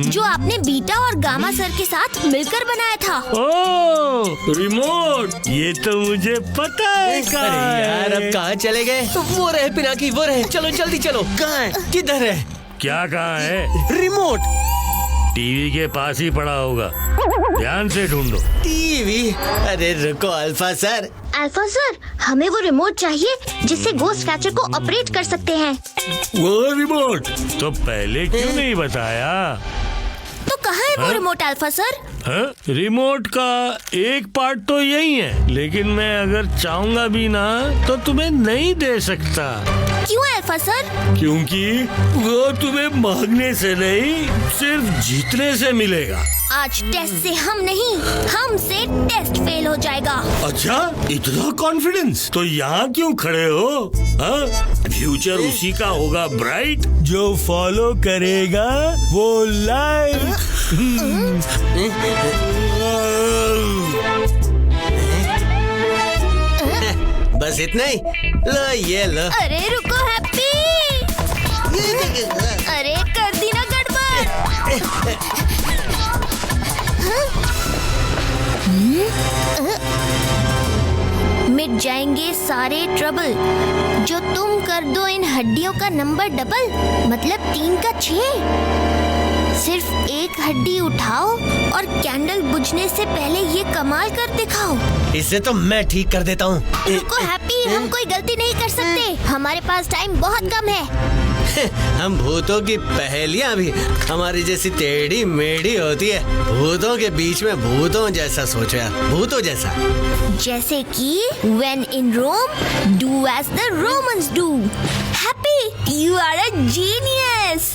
जो आपने बीटा और गामा सर के साथ मिलकर बनाया था। ओह, रिमोट, ये तो मुझे पता है। अरे यार अब कहाँ चले गए? वो रहे पिनाकी, वो रहे। चलो जल्दी चलो। कहाँ है? किधर है? क्या कहाँ है? रिमोट टीवी के पास ही पड़ा होगा, ध्यान से ढूंढो। टीवी? अरे रुको अल्फा सर। अल्फा सर, हमें वो रिमोट चाहिए जिससे गोस्ट कैचर को ऑपरेट कर सकते हैं। वो रिमोट तो पहले क्यों नहीं बताया? तो कहाँ है वो रिमोट अल्फा सर? रिमोट का एक पार्ट तो यही है, लेकिन मैं अगर चाहूँगा भी ना तो तुम्हें नहीं दे सकता। क्यों अल्फा सर? क्योंकि वो तुम्हें मांगने से नहीं, सिर्फ जीतने से मिलेगा। आज टेस्ट से हम नहीं, हमसे टेस्ट फेल हो जाएगा। अच्छा, इतना कॉन्फिडेंस? तो यहाँ क्यों खड़े हो? फ्यूचर उसी का होगा ब्राइट, जो फॉलो करेगा वो लाइफ। बस इतना ही? लो ये लो। अरे रुको हैप्पी, अरे कर दी ना गड़बड़। मिट जाएंगे सारे ट्रबल, जो तुम कर दो इन हड्डियों का नंबर डबल, मतलब 3 का 6। सिर्फ एक हड्डी उठाओ और कैंडल बुझने से पहले ये कमाल कर दिखाओ। इसे तो मैं ठीक कर देता हूँ। रुको हैप्पी, हम कोई गलती नहीं कर सकते, हमारे पास टाइम बहुत कम है। हम भूतों की पहेलियाँ भी हमारी जैसी टेढ़ी मेढ़ी होती है। भूतों के बीच में भूतों जैसा सोचो यार, भूतों जैसा। जैसे कि when in Rome, do as the Romans do. Happy, you are a genius.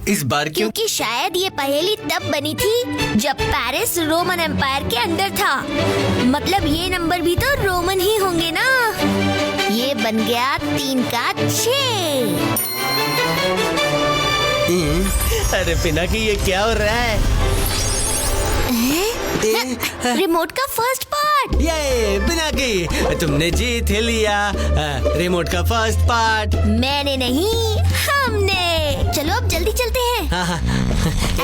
इस बार क्यों? क्योंकि शायद ये पहेली तब बनी थी जब पेरिस रोमन एम्पायर के अंदर था, मतलब ये नंबर भी तो रोमन ही होंगे ना। ये बन गया 3 का 6। अरे पिनाकी ये क्या हो रहा है? रिमोट का फर्स्ट पार्ट। ये पिनाकी, तुमने जीत ही लिया रिमोट का फर्स्ट पार्ट। मैंने नहीं, हमने। चलो अब जल्दी चलते हैं।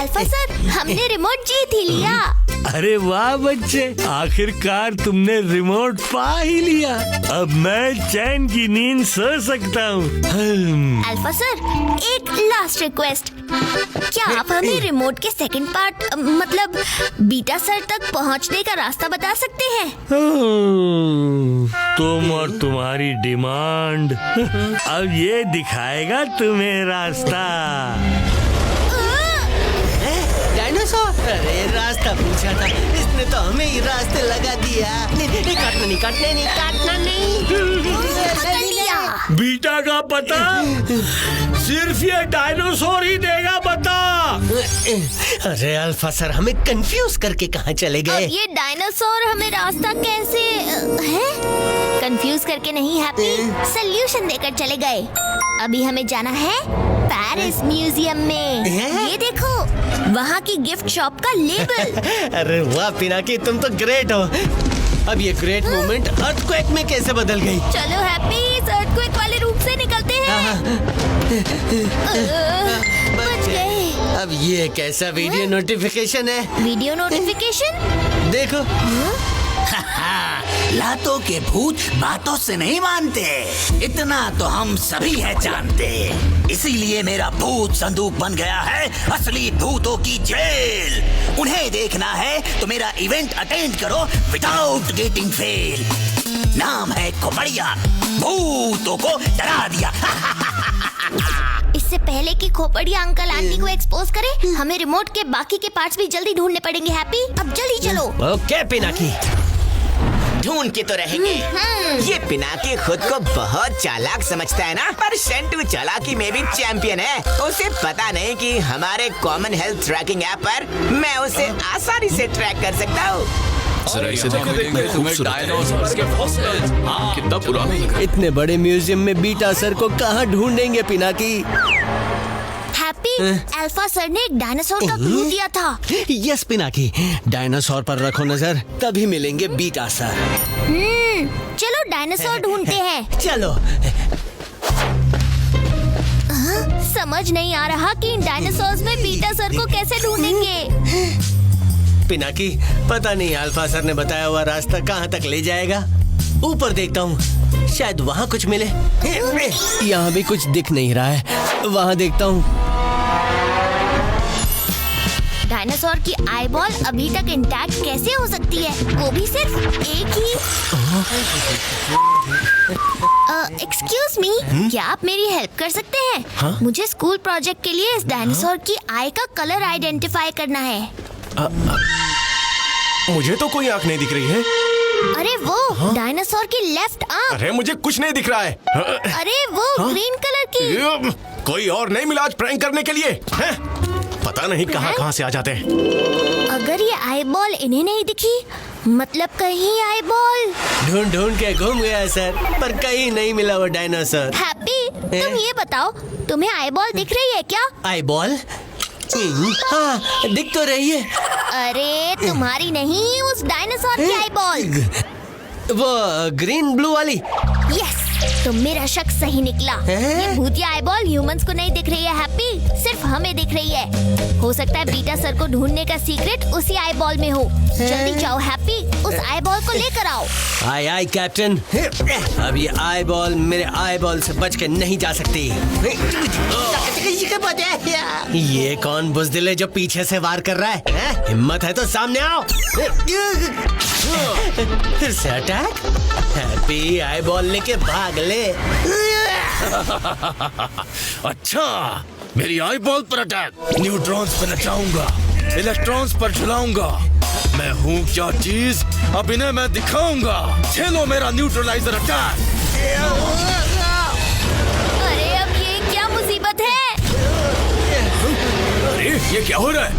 अल्फा सर, हमने रिमोट जीत ही लिया। अरे वाह बच्चे, आखिरकार तुमने रिमोट पा ही लिया। अब मैं चैन की नींद सो सकता हूँ। अल्फा सर, एक लास्ट रिक्वेस्ट, क्या आप हमें रिमोट के सेकंड पार्ट मतलब बीटा सर तक पहुँचने का रास्ता बता सकते हैं? तुम और तुम्हारी डिमांड अब ये दिखाएगा तुम्हें रास्ता। डायनासोर? अरे रास्ता पूछा था, इसने तो हमें ही रास्ते लगा दिया। काटना नहीं, काटना नहीं, काटना नहीं। बीटा का पता सिर्फ ये डायनासोर ही देगा पता। अरे अल्फा सर, हमें कंफ्यूज करके कहाँ चले गए? अब ये डायनासोर हमें रास्ता कैसे है? कंफ्यूज करके नहीं हैप्पी, सल्यूशन देकर चले गए। अभी हमें जाना है पेरिस म्यूजियम में। ये देखो, वहाँ की गिफ्ट शॉप का लेबल। अरे वाह पिनाकी, तुम तो ग्रेट हो। अब ये ग्रेट मोमेंट अर्थक्वेक में कैसे बदल गई? चलो हैप्पी, इस अर्थक्वेक वाले रूप से निकलते हैं। बच गए। अब ये कैसा वीडियो नोटिफिकेशन है? Video notification? देखो। लातों के भूत बातों से नहीं मानते, इतना तो हम सभी है जानते। इसीलिए मेरा भूत संदूक बन गया है असली भूतों की जेल। उन्हें देखना है तो मेरा इवेंट अटेंड करो विदाउट गेटिंग फेल। नाम है खोपड़िया, भूतों को डरा दिया। इससे पहले कि खोपड़िया अंकल आंटी को एक्सपोज करे, हमें रिमोट के बाकी के पार्ट्स भी जल्दी ढूंढने पड़ेंगे। हैप्पी, अब जल्दी चलो। ओके पिनाकी। ढूंढ के तो रहेंगे। ये पिनाकी खुद को बहुत चालाक समझता है ना, पर शेंटू चालाकी में भी चैंपियन है। उसे पता नहीं कि हमारे कॉमन हेल्थ ट्रैकिंग ऐप पर मैं उसे आसानी से ट्रैक कर सकता हूँ। कितना पुराना। इतने बड़े म्यूजियम में बीटा सर को कहाँ ढूंढेंगे पिनाकी? हैप्पी, अल्फा सर ने एक डायनासोर का क्लू दिया था। यस पिनाकी, डायनासोर पर रखो नजर, तभी मिलेंगे बीटा सर। चलो डायनासोर ढूंढते हैं। चलो। समझ नहीं आ रहा कि इन डायनासोर्स में बीटा सर को कैसे ढूंढेंगे। पिनाकी, पता नहीं अल्फा सर ने बताया हुआ रास्ता कहाँ तक ले जाएगा। ऊपर देखता हूँ, शायद वहाँ कुछ मिले। यहाँ भी कुछ दिख नहीं रहा है, वहाँ देखता हूँ। डायनासोर की आईबॉल अभी तक इंटैक्ट कैसे हो सकती है, वो भी सिर्फ एक ही। एक्सक्यूज मी, क्या आप मेरी हेल्प कर सकते हैं? हाँ? मुझे स्कूल प्रोजेक्ट के लिए इस डायनासोर की आई का कलर आइडेंटिफाई करना है। मुझे तो कोई आँख नहीं दिख रही है। अरे वो डायनासोर की लेफ्ट आंख। अरे मुझे कुछ नहीं दिख रहा है। अरे वो ग्रीन कलर की। कोई और नहीं मिला आज प्रैंक करने के लिए है? पता नहीं कहाँ से आ जाते हैं। अगर ये आईबॉल इन्हें नहीं दिखी, मतलब कहीं आईबॉल ढूंढ ढूंढ के घूम गया सर, पर कहीं नहीं मिला वो डायनासोर। हैप्पी, तुम ये बताओ, तुम्हें आईबॉल दिख रही है क्या? आईबॉल? हाँ, दिख तो रही है। अरे तुम्हारी नहीं, उस डायनासोर की आईबॉल। वो ग्रीन ब्लू वाली। यस, तो मेरा शक सही निकला। ये भूतिया आईबॉल ह्यूमंस को नहीं दिख रही है हैप्पी, सिर्फ हमें दिख रही है। हो सकता है बीटा सर को ढूंढने का सीक्रेट उसी आईबॉल में हो। जल्दी जाओ हैप्पी, उस आईबॉल को लेकर आओ। आय आय कैप्टन। अब ये आईबॉल मेरे आईबॉल से बच के नहीं जा सकती। ये कौन बुज़दिल है जो पीछे से वार कर रहा है? हिम्मत है तो सामने आओ। फिर से अटैक। हैप्पी, आईबॉल लेके भाग ले। अच्छा, मेरी आई बॉल पर अटैक। न्यूट्रॉन्स पर नचाऊंगा, इलेक्ट्रॉन्स पर झुलाऊंगा। मैं हूँ क्या चीज, अब इन्हें मैं दिखाऊंगा। झेलो मेरा न्यूट्रलाइजर अटैक। अरे अब ये क्या मुसीबत है? अरे ये क्या हो रहा है?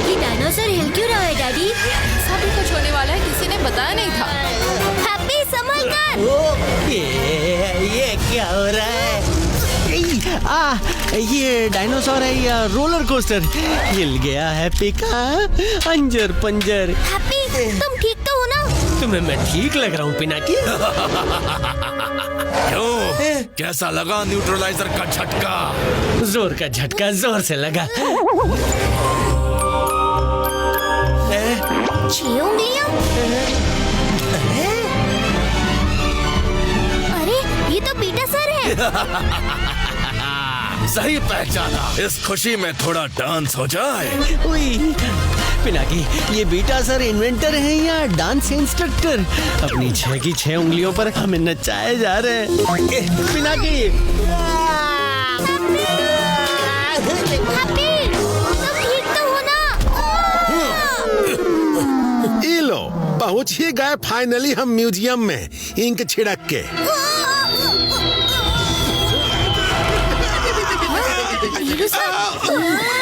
ये डायनासोर हिल क्यों रहा है डैडी? ऐसा भी कुछ होने वाला है, किसी ने बताया नहीं था। हैप्पी संभल कर। ये क्या हो रहा है? ये डायनासोर है या रोलर कोस्टर? हिल गया हैप्पी का अंजर पंजर। हैप्पी, तुम ठीक तो हो ना? तुम्हें मैं ठीक लग रहा हूँ पिनाकी? क्यों? कैसा लगा न्यूट्रलाइजर का झटका? जोर का झटका जोर से लगा। 6 उंगलियां? अरे ये तो बीटा सर है। सही पहचाना। इस खुशी में थोड़ा डांस हो जाए। उई, पिनाकी, ये बीटा सर इन्वेंटर हैं या डांस इंस्ट्रक्टर? अपनी 6 की 6 उंगलियों पर हमें नचाए जा रहे हैं। पिनाकी, हैप्पी, तुम ठीक तो हो ना? ये लो, पहुंच ही गए फाइनली हम म्यूजियम में, इंक छिड़क के।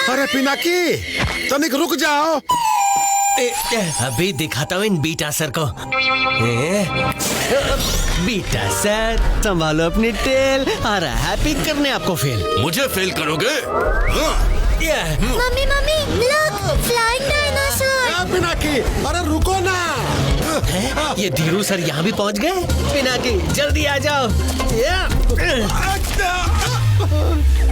अरे पिनाकी, तनिक रुक जाओ। अभी दिखाता हूँ इन बीटा सर को। बीटा सर, संभालो अपनी टेल। आ रहा है हैप्पी करने आपको फेल। मुझे फेल करोगे? Mummy mummy, look, flying dinosaur. Pinaki, अरे रुको ना। ये धीरू सर यहाँ भी पहुँच गए। पिनाकी, जल्दी आ जाओ।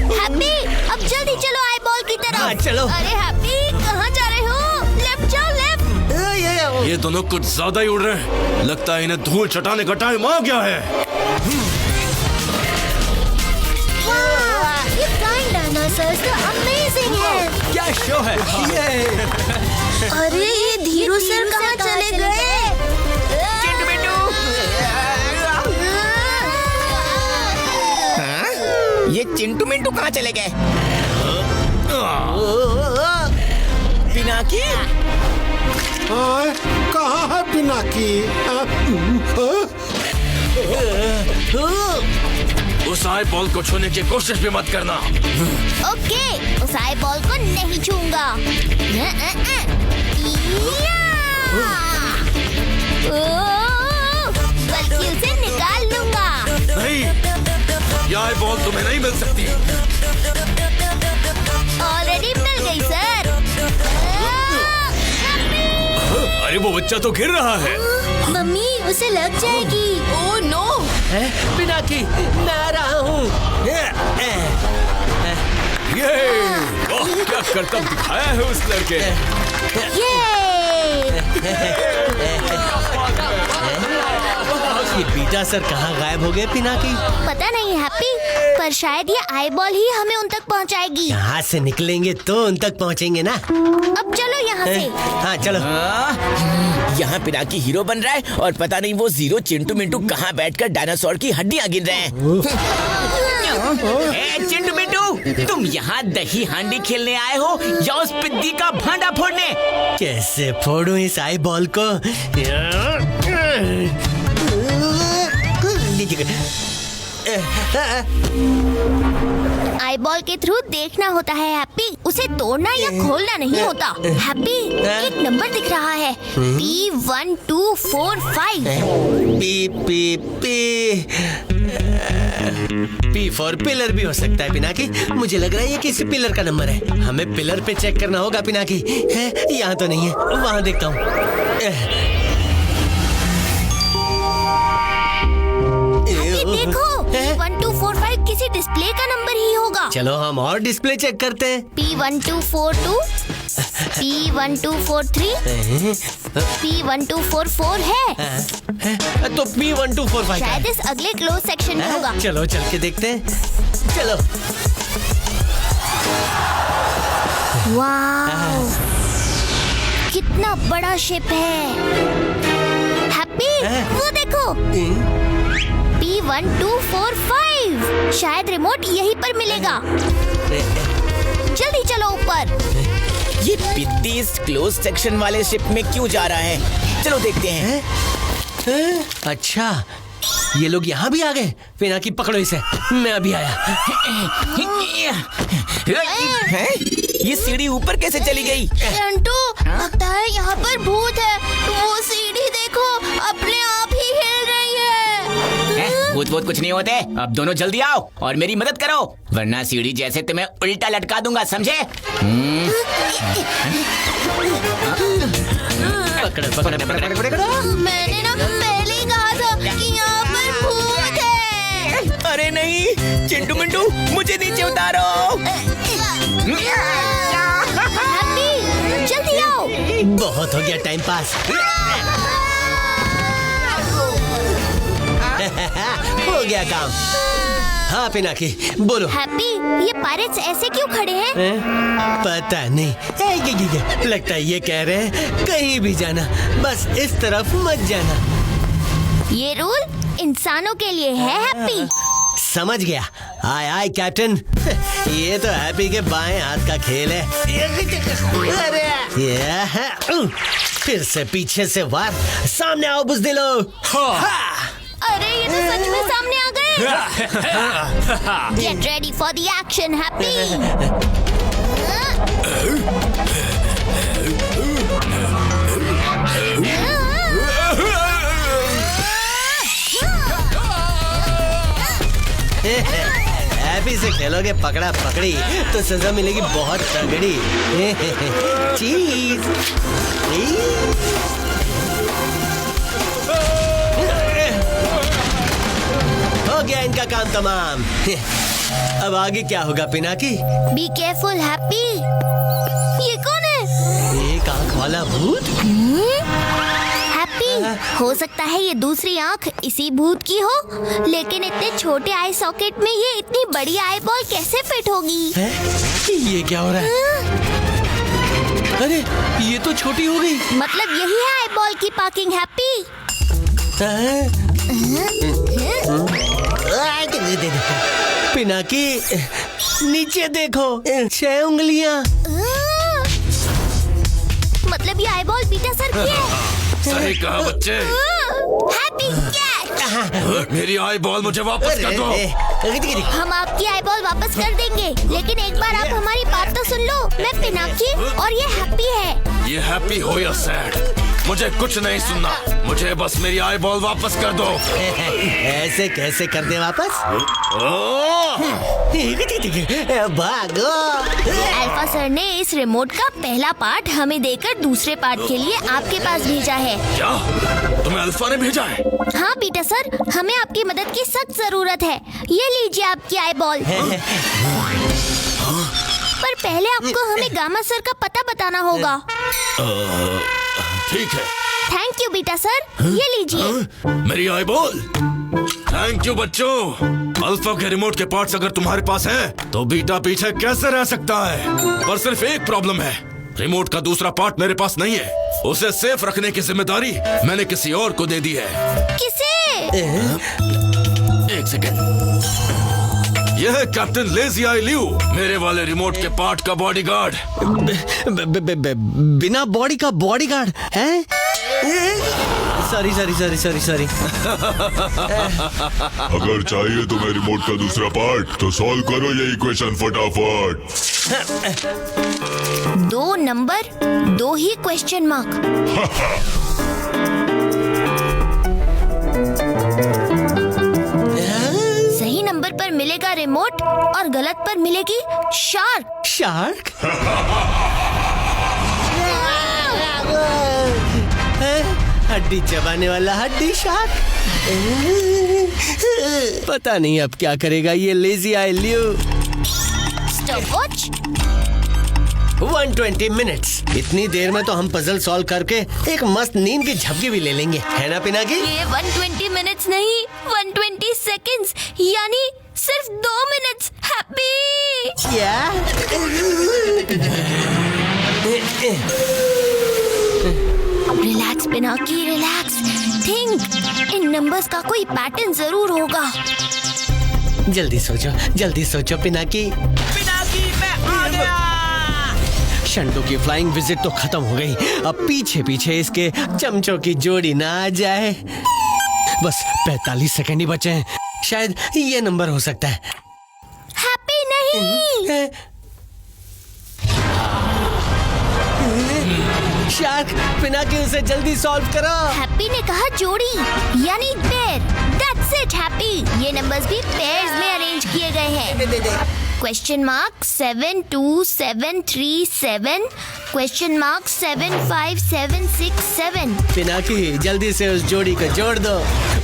हैप्पी, अब जल्दी चलो आईबॉल की तरफ। हाँ, चलो। अरे हैप्पी, कहाँ जा रहे हो? लेफ्ट जाओ, लेफ्ट। ये दोनों कुछ ज्यादा ही उड़ रहे हैं। लगता है इन्हें धूल चटाने का टाइम आ गया है। ये फ्लाइंग डायनासोर्स तो अमेजिंग है। क्या शो है ये? अरे ये धीरू सर कहाँ चले गए? ये चिंटू मिंटू कहाँ चले गए? पिनाकी, कहाँ है पिनाकी? उस आई बॉल को छूने की कोशिश भी मत करना। ओके, उस आई बॉल को नहीं छूंगा। बल्कि उसे निकाल लूंगा। नहीं, ये आई बॉल तुम्हें नहीं मिल सकती। ऑलरेडी मिल गई सर। अरे वो बच्चा तो गिर रहा है। मम्मी, उसे लग जाएगी। Oh no. पिनाकी, मैं आ रहा हूँ। ये क्या करतब दिखाया है उस लड़के। ये बीटा सर कहाँ गायब हो गए पिनाकी? पता नहीं हैप्पी, पर शायद ये आई बॉल ही हमें उन तक पहुंचाएगी। यहाँ से निकलेंगे तो उन तक पहुँचेंगे ना। अब चलो यहाँ से। हाँ चलो। यहाँ पिनाकी हीरो बन रहा है और पता नहीं वो जीरो चिंटू मिंटू कहाँ बैठकर डायनासोर की हड्डियाँ गिन रहे हैं। चिंटू मिंटू, तुम यहाँ दही हांडी खेलने आए हो या उस पिद्दी का भांडा फोड़ने? कैसे फोड़ूं इस आई बॉल को? आई बॉल के थ्रू देखना होता है हैप्पी, उसे तोड़ना या खोलना नहीं होता। हैप्पी, एक नंबर दिख रहा है, P1245। P फॉर पिलर भी हो सकता है पिनाकी। मुझे लग रहा है ये किसी पिलर का नंबर है। हमें पिलर पे चेक करना होगा पिनाकी। यहाँ तो नहीं है, वहाँ देखता हूँ। देखो, P1245 किसी डिस्प्ले का नंबर ही होगा। चलो हम और डिस्प्ले चेक करते हैं। P1242, P1243, P1244 है। तो P1245 शायद इस अगले क्लोज सेक्शन में होगा। चलो चल के देखते हैं। चलो। वाव, कितना बड़ा शिप है। हैप्पी, वो देखो, P1245। शायद रिमोट यहीं पर मिलेगा। जल्दी चलो ऊपर। ये पिद्दी इस क्लोज सेक्शन वाले शिप में क्यों जा रहा है? चलो देखते हैं। अच्छा, ये लोग यहाँ भी आ गए। पिनाकी पकड़ो इसे, मैं अभी आया। ये सीढ़ी ऊपर कैसे चली गई? चिंटू, लगता है यहाँ पर भूत है। वो सीढ़ी देखो, अपने आप ही हिल रही है। भूत भूत कुछ नहीं होते। अब दोनों जल्दी आओ और मेरी मदद करो, वरना सीढ़ी जैसे तुम्हें उल्टा लटका दूंगा, समझे? मैंने ना पहले ही कहा था कि यहाँ पर भूत है। अरे नहीं, चिंटू मिंटू, मुझे नीचे उतारो। हैप्पी, जल्दी आओ। बहुत हो गया टाइम पास। हो गया काम। हाँ पिनाकी, बोलो। हैप्पी, ये पायरेट्स ऐसे क्यों खड़े हैं? पता नहीं। लगता है ये कह रहे हैं कहीं भी जाना, बस इस तरफ मत जाना। ये रूल इंसानों के लिए है हैप्पी। समझ गया। आय आय कैप्टन। ये तो हैप्पी के बाएं हाथ का खेल है। फिर से पीछे से वार। सामने आओ बुज़दिलो। अरे ये तो सच में सामने आ गए। Get ready for the action, Happy. Happy से खेलोगे पकड़ा पकड़ी तो सजा मिलेगी बहुत तगड़ी। चीज। हो गया इनका काम तमाम। अब आगे क्या होगा पिनाकी? Be careful, Happy. ये कौन है? एक आंख वाला भूत? हैप्पी, हो सकता है ये दूसरी आंख इसी भूत की हो, लेकिन इतने छोटे आई सॉकेट में ये इतनी बड़ी आई बॉल कैसे फिट होगी? ये क्या हो रहा है? अरे ये तो छोटी हो गई। मतलब यही है आई बॉल की पार्किंग हैप्पी। पिनाकी नीचे देखो, 6 उंगलियां। मतलब मतलब ये आई बॉल बीटा सर की है। सही कहा बच्चे। Happy catch. मेरी आई बॉल मुझे वापस कर दो। हम आपकी आई बॉल वापस कर देंगे, लेकिन एक बार आप हमारी बात तो सुन लो। मैं पिनाकी और ये हैप्पी है। ये हैप्पी हो या सैड, मुझे कुछ नहीं सुनना। मुझे बस मेरी आई बॉल वापस कर दो। ऐसे कैसे कर दे वापस? भागो। अल्फा सर ने इस रिमोट का पहला पार्ट हमें देकर दूसरे पार्ट के लिए आपके पास भेजा है। क्या तुम्हें अल्फा ने भेजा है? हाँ बीटा सर, हमें आपकी मदद की सख्त जरूरत है। ये लीजिए आपकी आई बॉल। पर पहले आपको हमें गामा सर का पता बताना होगा। ठीक है। थैंक यू बीटा सर, ये लीजिए। मेरी आई बॉल। थैंक यू बच्चों। अल्फा के रिमोट के पार्ट्स अगर तुम्हारे पास हैं, तो बीटा पीछे कैसे रह सकता है? पर सिर्फ एक प्रॉब्लम है, रिमोट का दूसरा पार्ट मेरे पास नहीं है। उसे सेफ रखने की जिम्मेदारी मैंने किसी और को दे दी है। किसे? एक सेकंड। यह है कैप्टन लेजी आई लियो, मेरे वाले रिमोट के पार्ट का बॉडीगार्ड। बिना बॉडी का बॉडीगार्ड है? सॉरी। अगर चाहिए तुम्हें रिमोट का दूसरा पार्ट, तो सॉल्व करो ये इक्वेशन फटाफट। 2 नंबर 2 ही क्वेश्चन मार्क। सही नंबर पर मिलेगा रिमोट और गलत पर मिलेगी शार्क। शार्क? हड्डी चबाने वाला हड्डी शार्क। पता नहीं अब क्या करेगा ये lazy I Leo. Stopwatch. 120 minutes. इतनी देर में तो हम पजल सॉल्व करके एक मस्त नींद की झपकी भी ले लेंगे, है ना पिनाकी? ये 120 मिनट्स नहीं, 120 सेकंड्स, यानी सिर्फ 2 मिनट्स। हैप्पी। क्या? Relax Pinaki, relax. थिंक, इन नंबर्स का कोई पैटर्न जरूर होगा। जल्दी सोचो पिनाकी। पिनाकी मैं आ गया। शंटू की फ्लाइंग विजिट तो खत्म हो गई। अब पीछे पीछे इसके चमचों की जोड़ी ना आ जाए। बस 45 सेकंड ही बचे हैं, शायद ये नंबर हो सकता है। हैप्पी नहीं। शार्क, पिनाकी उसे जल्दी सॉल्व करो। हैप्पी ने कहा जोड़ी, यानी पेयर। That's it happy. ये नंबर्स भी पेयर्स में अरेंज किए गए हैं। Question mark 72737, question mark 75767। Pinaki जल्दी से उस जोड़ी को जोड़ दो,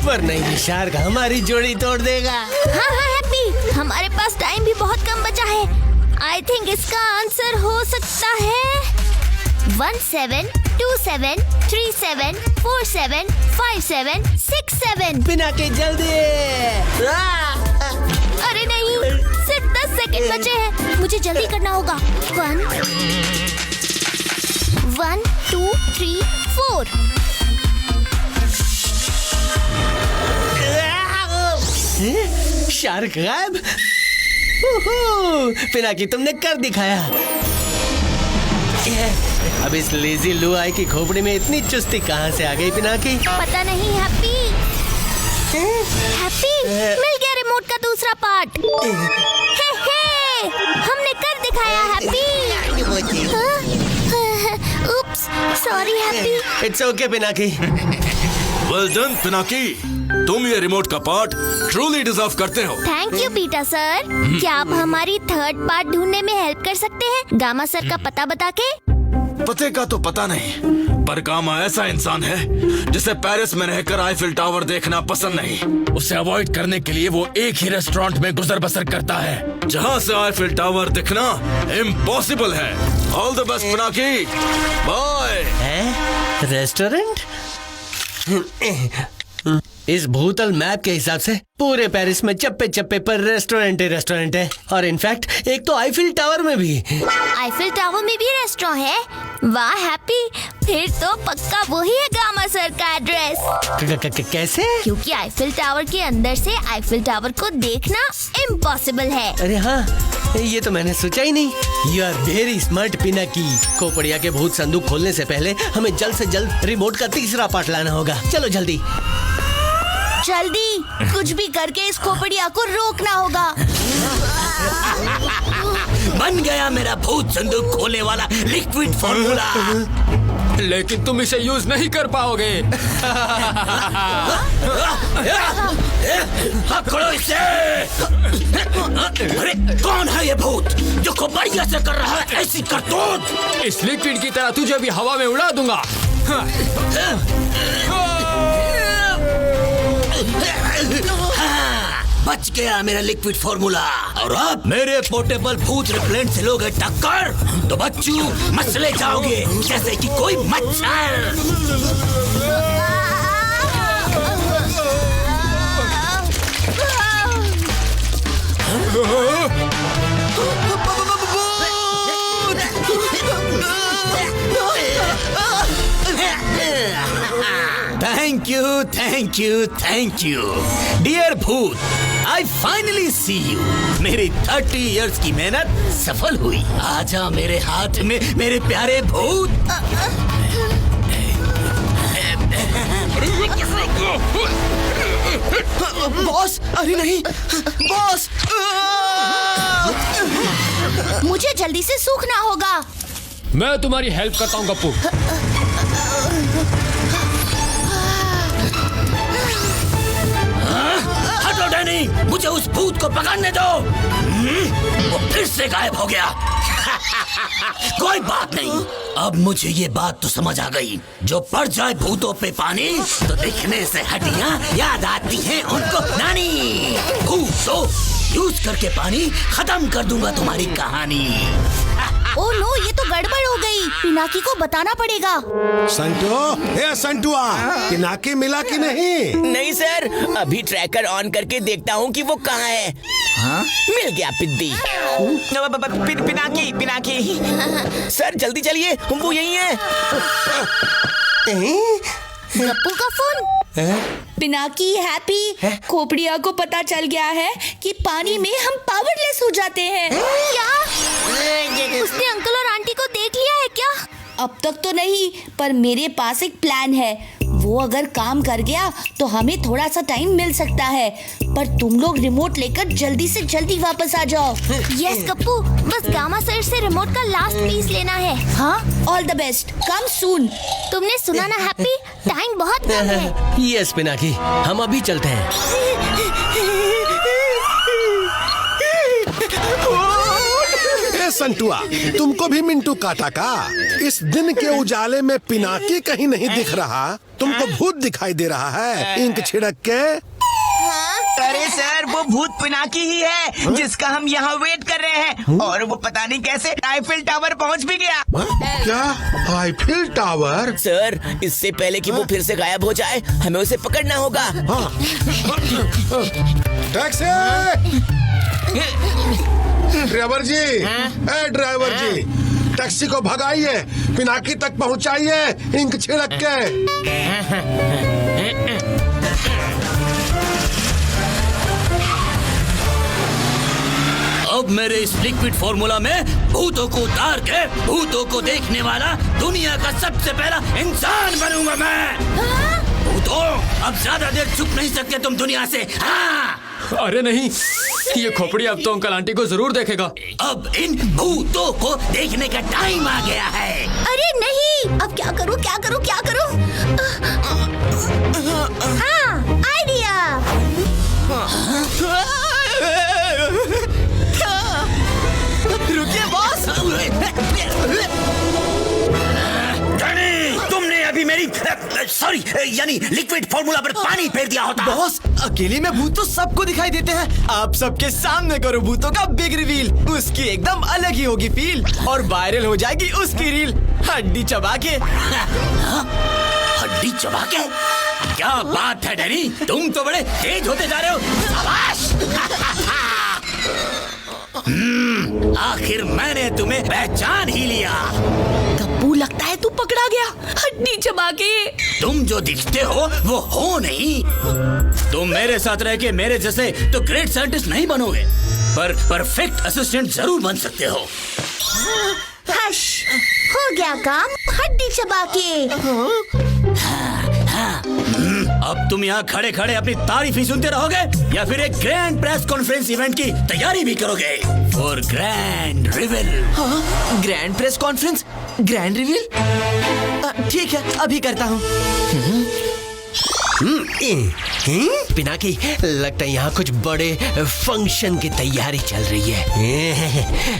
वरना ये शार्क हमारी जोड़ी तोड़ देगा। हाँ हैप्पी, हमारे पास टाइम भी बहुत कम बचा है। आई थिंक इसका आंसर हो सकता है 172737475767। पिनाकी जल्दी। अरे नहीं, सिर्फ 10 सेकंड बचे हैं, मुझे जल्दी करना होगा। 1 2 3 4। शार्क गायब। पिनाकी तुमने कर दिखाया। अब इस लेजी लू आई की खोपड़ी में इतनी चुस्ती कहाँ से आ गई पिनाकी? पता नहीं हैप्पी। मिल गया रिमोट का दूसरा पार्ट। हमने कर दिखाया happy. Oops, sorry happy. It's okay Pinaki. Well done Pinaki, तुम ये रिमोट का पार्ट ट्रूली डिजर्व करते हो। Thank you beta sir. क्या आप हमारी थर्ड पार्ट ढूंढने में हेल्प कर सकते हैं, गामा सर का पता बता के? पते का तो पता नहीं, पर गामा ऐसा इंसान है जिसे पेरिस में रहकर आईफिल टावर देखना पसंद नहीं। उसे अवॉइड करने के लिए वो एक ही रेस्टोरेंट में गुजर बसर करता है जहाँ से आईफिल टावर दिखना इम्पॉसिबल है। All the best Pinaki, bye. Restaurant? इस भूतल मैप के हिसाब से पूरे पेरिस में चप्पे चप्पे पर रेस्टोरेंट है, और इनफैक्ट एक तो आईफिल टावर में भी। आईफिल टावर में भी रेस्टोरेंट है? वाह हैप्पी, फिर तो पक्का वही है गामा सर का एड्रेस। कैसे? क्योंकि आईफिल टावर के अंदर से आईफिल टावर को देखना इम्पॉसिबल है। अरे हाँ, ये तो मैंने सोचा ही नहीं। You are very smart Pinaki. Khopadiya के भूत संदूक खोलने से पहले हमें जल्द से जल्द रिमोट का तीसरा पार्ट लाना होगा। चलो जल्दी जल्दी, कुछ भी करके इस खोपड़िया को रोकना होगा। बन गया मेरा भूत संदूक खोलने वाला लिक्विड फॉर्मूला। लेकिन तुम इसे यूज नहीं कर पाओगे। पकड़ो इसे। अरे कौन है ये भूत जो खोपड़िया से कर रहा है ऐसी करतूत? इस लिक्विड की तरह तुझे भी हवा में उड़ा दूंगा। बच गया मेरा लिक्विड फॉर्मूला। और अब मेरे पोर्टेबल भूत रिपेलेंट से लोगे टक्कर तो बच्चू मसले जाओगे जैसे कि कोई मच्छर। Thank you, thank you, thank you dear भूत। I finally see you. मेरी 30 इयर्स की मेहनत सफल हुई। आजा मेरे हाथ में मेरे प्यारे भूत। बॉस, अरे नहीं बॉस। मुझे जल्दी से सूखना होगा। मैं तुम्हारी हेल्प करता हूँ गप्पू। हटो डैनी, मुझे उस भूत को पकड़ने दो। वो फिर से गायब हो गया। कोई बात नहीं, अब मुझे ये बात तो समझ आ गई। जो पड़ जाए भूतों पे पानी तो दिखने से हड्डियां याद आती हैं उनको नानी। भूतों यूज करके पानी खत्म कर दूंगा तुम्हारी कहानी। ओह नो, ये तो गड़बड़ हो गई। पिनाकी को बताना पड़ेगा। संटू, हे संटुआ, पिनाकी मिला कि नहीं? नहीं सर, अभी ट्रैकर ऑन करके देखता हूँ कि वो कहाँ है। हाँ? मिल गया पिद्दी। पिनाकी, पिनाकी सर जल्दी चलिए, वो यही है। गप्पू का फोन। पिनाकी, हैप्पी, खोपड़िया को पता चल गया है कि पानी में हम पावरलेस हो जाते हैं। क्या? उसने अंकल और आंटी को देख लिया है क्या? अब तक तो नहीं, पर मेरे पास एक प्लान है। वो अगर काम कर गया तो हमें थोड़ा सा टाइम मिल सकता है, पर तुम लोग रिमोट लेकर जल्दी से जल्दी वापस आ जाओ। यस गप्पू, बस गामा सर से रिमोट का लास्ट पीस लेना है। हाँ, ऑल द बेस्ट, कम सून। तुमने सुना ना हैप्पी, टाइम बहुत कम है। यस पिनाकी, हम अभी चलते हैं। संटुआ, तुमको भी मिंटू काटा का? इस दिन के उजाले में पिनाकी कहीं नहीं दिख रहा, तुमको भूत दिखाई दे रहा है इंक छिड़क के। अरे सर, वो भूत पिनाकी ही है जिसका हम यहाँ वेट कर रहे हैं। और वो पता नहीं कैसे आईफिल टावर पहुँच भी गया। क्या आईफिल टावर? सर, इससे पहले कि वो फिर से गायब हो जाए, हमें उसे पकड़ना होगा। हाँ। टैक्सी! ड्राइवर जी, ड्राइवर जी, टैक्सी को भगाइए, पिनाकी तक पहुंचाइए इंक छिड़क के। अब मेरे इस लिक्विड फॉर्मूला में भूतों को उतार के भूतों को देखने वाला दुनिया का सबसे पहला इंसान बनूंगा मैं। भूतों, अब ज्यादा देर छुप नहीं सकते तुम दुनिया से। हाँ। अरे नहीं, ये खोपड़ी अब तो अंकल आंटी को जरूर देखेगा। अब इन भूतों को देखने का टाइम आ गया है। अरे नहीं, अब क्या करूं, क्या करूं, क्या करूं? हाँ, आइडिया। रुकिए बॉस। तुमने अभी मेरी सॉरी यानी लिक्विड फॉर्मूला पर पानी फेर दिया होता। बॉस, अकेले में भूत तो सबको दिखाई देते हैं। आप सबके सामने करो भूतों का बिग रिवील। उसकी एकदम अलग ही होगी फील और वायरल हो जाएगी उसकी रील। हड्डी चबा के। हड्डी चबा के? क्या बात है डैनी, तुम तो बड़े तेज होते जा रहे हो। शाबाश। आखिर मैंने तुम्हें पहचान ही लिया। गप्पू, लगता है तू पकड़ा गया हड्डी चबा के। तुम जो दिखते हो वो हो नहीं। तुम मेरे साथ रह के मेरे जैसे तो ग्रेट साइंटिस्ट नहीं बनोगे, पर परफेक्ट असिस्टेंट जरूर बन सकते हो। हश, हो गया काम हड्डी चबा के। अब तुम यहाँ खड़े खड़े अपनी तारीफ ही सुनते रहोगे या फिर एक ग्रैंड प्रेस कॉन्फ्रेंस इवेंट की तैयारी भी करोगे फॉर ग्रैंड रिवील? हाँ, grand press conference, grand reveal, ठीक है अभी करता हूँ। पिनाकी, लगता है यहाँ कुछ बड़े फंक्शन की तैयारी चल रही है।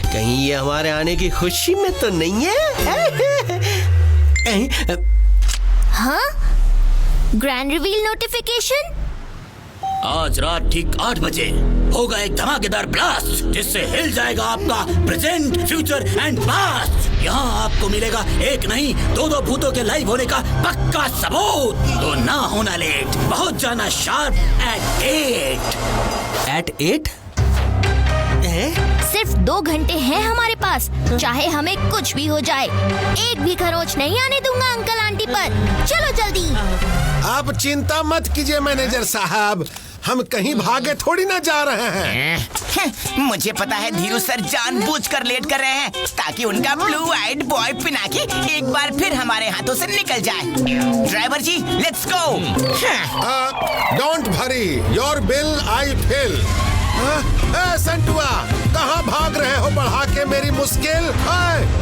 कहीं ये हमारे आने की खुशी में तो नहीं है? हाँ? Grand reveal notification? आज रात ठीक 8 बजे होगा एक धमाकेदार ब्लास्ट जिससे हिल जाएगा आपका प्रेजेंट, फ्यूचर एंड पास्ट। यहाँ आपको मिलेगा एक नहीं 2-2 भूतों के लाइव होने का पक्का सबूत। तो ना होना लेट, पहुँच जाना शार्प एट 8? सिर्फ 2 घंटे हैं हमारे पास, चाहे हमें कुछ भी हो जाए। एक भी खरोच नहीं आने दूंगा अंकल आंटी पर। चलो जल्दी। आप चिंता मत कीजिए मैनेजर साहब, हम कहीं भागे थोड़ी ना जा रहे हैं। मुझे पता है धीरू सर जानबूझकर लेट कर रहे हैं ताकि उनका ब्लू आइड बॉय पिनाकी एक बार फिर हमारे हाथों से निकल जाए। Driver ji, let's go. Don't worry, your bill I fill. Santua, कहाँ भाग रहे हो बढ़ा के मेरी मुश्किल?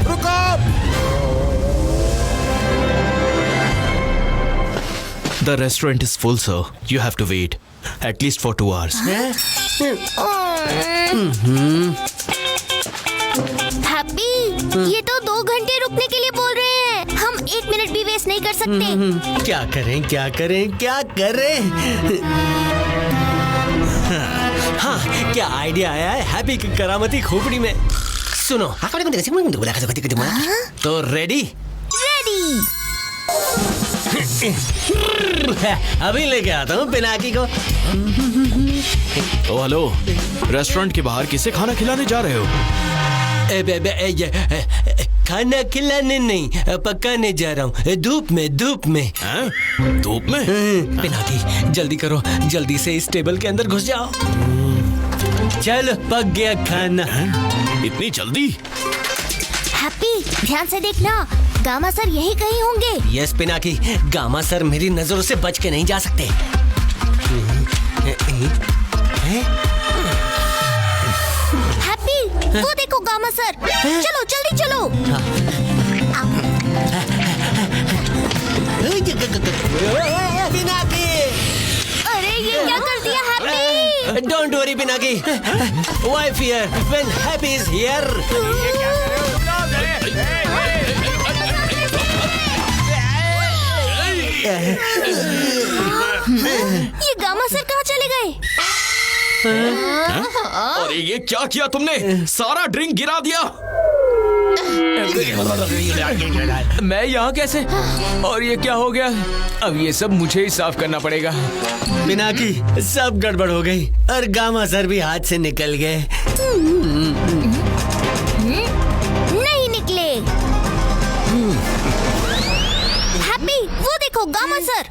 रुको। The restaurant is full, sir. You have to wait at least for 2 hours. Happy, ये तो 2 घंटे रुकने के लिए बोल रहे हैं। हम 1 मिनट भी वेस्ट नहीं कर सकते। क्या करें क्या करें क्या करें? हाँ, क्या आइडिया आया है हैप्पी की करामती खोपड़ी में। सुनो, तो रेडी? रेडी। अभी लेके आता हूँ पिनाकी को। ओ हेलो, रेस्टोरेंट के बाहर किसे खाना खिलाने जा रहे हो? खाना खिलाने नहीं, पकाने जा रहा हूँ। धूप में। धूप में? पिनाकी, जल्दी करो, जल्दी से इस टेबल के अंदर घुस जाओ। चलो, पक गया खाना। इतनी जल्दी? हैप्पी, ध्यान से देखना, गामा सर यही कहीं होंगे। यस पिनाकी, गामा सर मेरी नजरों से बच के नहीं जा सकते। हैप्पी, वो देखो गामा सर। चलो जल्दी चलो। पिनाकी, अरे ये क्या कर दिया happy? Don't worry Pinaki, why fear when happy is here. ये गामा सर कहाँ चले गए? अरे ये क्या किया तुमने? सारा ड्रिंक गिरा दिया। मैं यहाँ कैसे? और ये क्या हो गया? अब ये सब मुझे ही साफ करना पड़ेगा। पिनाकी, सब गड़बड़ हो गई और गामा सर भी हाथ से निकल गए। नहीं निकले। हैप्पी, वो देखो गामा सर।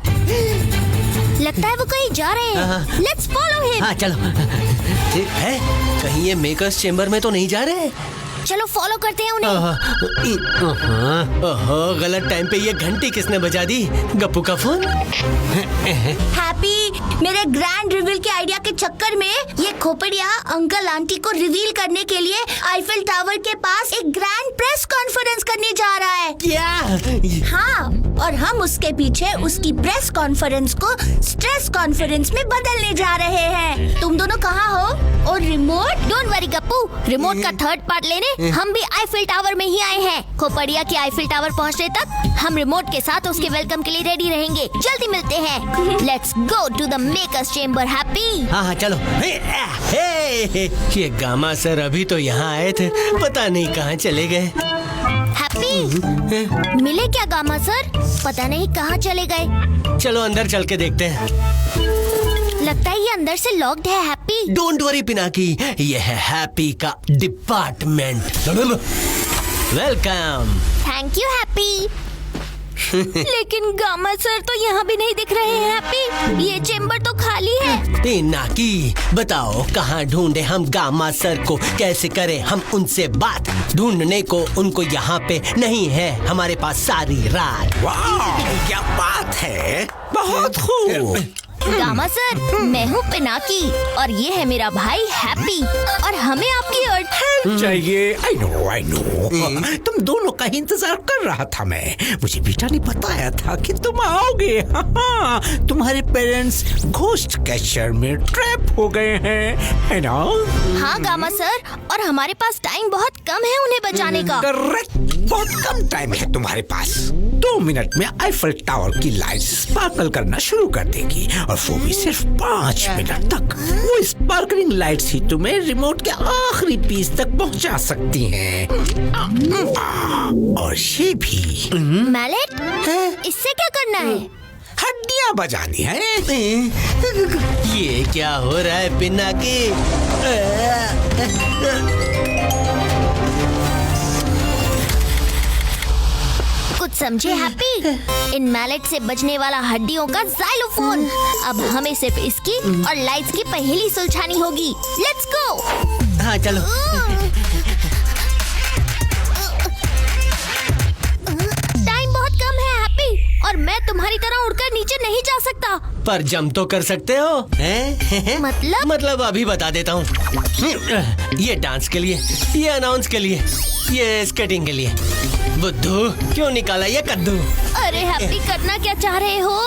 लगता है वो कहीं जा रहे हैं। Let's follow him. हाँ चलो। है, कहीं ये मेकर्स चेम्बर में तो नहीं जा रहे? चलो फॉलो करते हैं उन्हें। ओहो, गलत टाइम पे ये घंटी किसने बजा दी? गप्पू का फोन? हैप्पी, मेरे ग्रैंड रिवील के आइडिया के चक्कर में ये खोपड़िया अंकल आंटी को रिवील करने के लिए आईफिल टावर के पास एक ग्रैंड प्रेस कॉन्फ्रेंस करने जा रहा है। क्या? हाँ, और हम उसके पीछे उसकी प्रेस कॉन्फ्रेंस को स्ट्रेस कॉन्फ्रेंस में बदलने जा रहे हैं। तुम दोनों कहाँ हो? और remote? Don't worry Gappu, remote का 3rd पार्ट लेने हम भी आईफिल टावर में ही आए हैं। खोपड़िया के आईफिल टावर पहुँचने तक हम रिमोट के साथ उसके वेलकम के लिए रेडी रहेंगे। जल्दी मिलते हैं। Let's go to the makers chamber. Happy? हाँ चलो। ये गामा सर अभी तो यहाँ आए थे, पता नहीं कहाँ चले गए। हैप्पी, मिले क्या गामा सर? पता नहीं कहाँ चले गए। चलो अंदर चल के देखते हैं। लगता है ये अंदर से लॉक्ड है। हैप्पी, डोंट वरी पिनाकी, ये है हैप्पी का department. Welcome. Thank you happy. लेकिन गामा सर तो यहाँ भी नहीं दिख रहे हैं हैप्पी। ये चेम्बर तो खाली है। पिनाकी बताओ कहाँ ढूंढे हम गामा सर को, कैसे करें हम उनसे बात? ढूंढने को उनको यहाँ पे नहीं है हमारे पास सारी रात। वाह क्या बात है, बहुत खूब। गामा सर, मैं हूँ पिनाकी और ये है मेरा भाई हैप्पी और हमें आपकी हेल्प चाहिए। आई नो तुम दोनों का ही इंतजार कर रहा था मैं। मुझे बेटा ने बताया था कि तुम आओगे। हाँ, तुम्हारे पेरेंट्स घोस्ट कैचर में ट्रैप हो गए हैं, है ना? हाँ गामा सर, और हमारे पास टाइम बहुत कम है उन्हें बचाने का। करेक्ट, बहुत कम टाइम है तुम्हारे पास। 2 मिनट में आईफल टावर की लाइट स्पार्कल करना शुरू कर देगी और वो भी सिर्फ 5 मिनट तक। वो स्पार्कलिंग लाइट्स ही तुम्हें रिमोट के आखिरी पीस तक पहुंचा सकती हैं। और ये भी मैलेट, इससे क्या करना है? हड्डियां बजानी है। ये क्या हो रहा है पिनाकी? कुछ समझे हैप्पी? इन मैलेट से बजने वाला हड्डियों का जाइलोफोन। अब हमें सिर्फ इसकी और लाइट्स की पहेली सुलझानी होगी। Let's go. हाँ चलो। टाइम बहुत कम है हैप्पी और मैं तुम्हारी तरह उड़कर नीचे नहीं जा सकता। पर जंप तो कर सकते हो हैं? मतलब अभी बता देता हूँ। ये डांस के लिए, ये अनाउंस के लिए, ये स्केटिंग के लिए। बुद्धू क्यों निकाला ये कद्दू? अरे हैप्पी, करना क्या चाह रहे हो?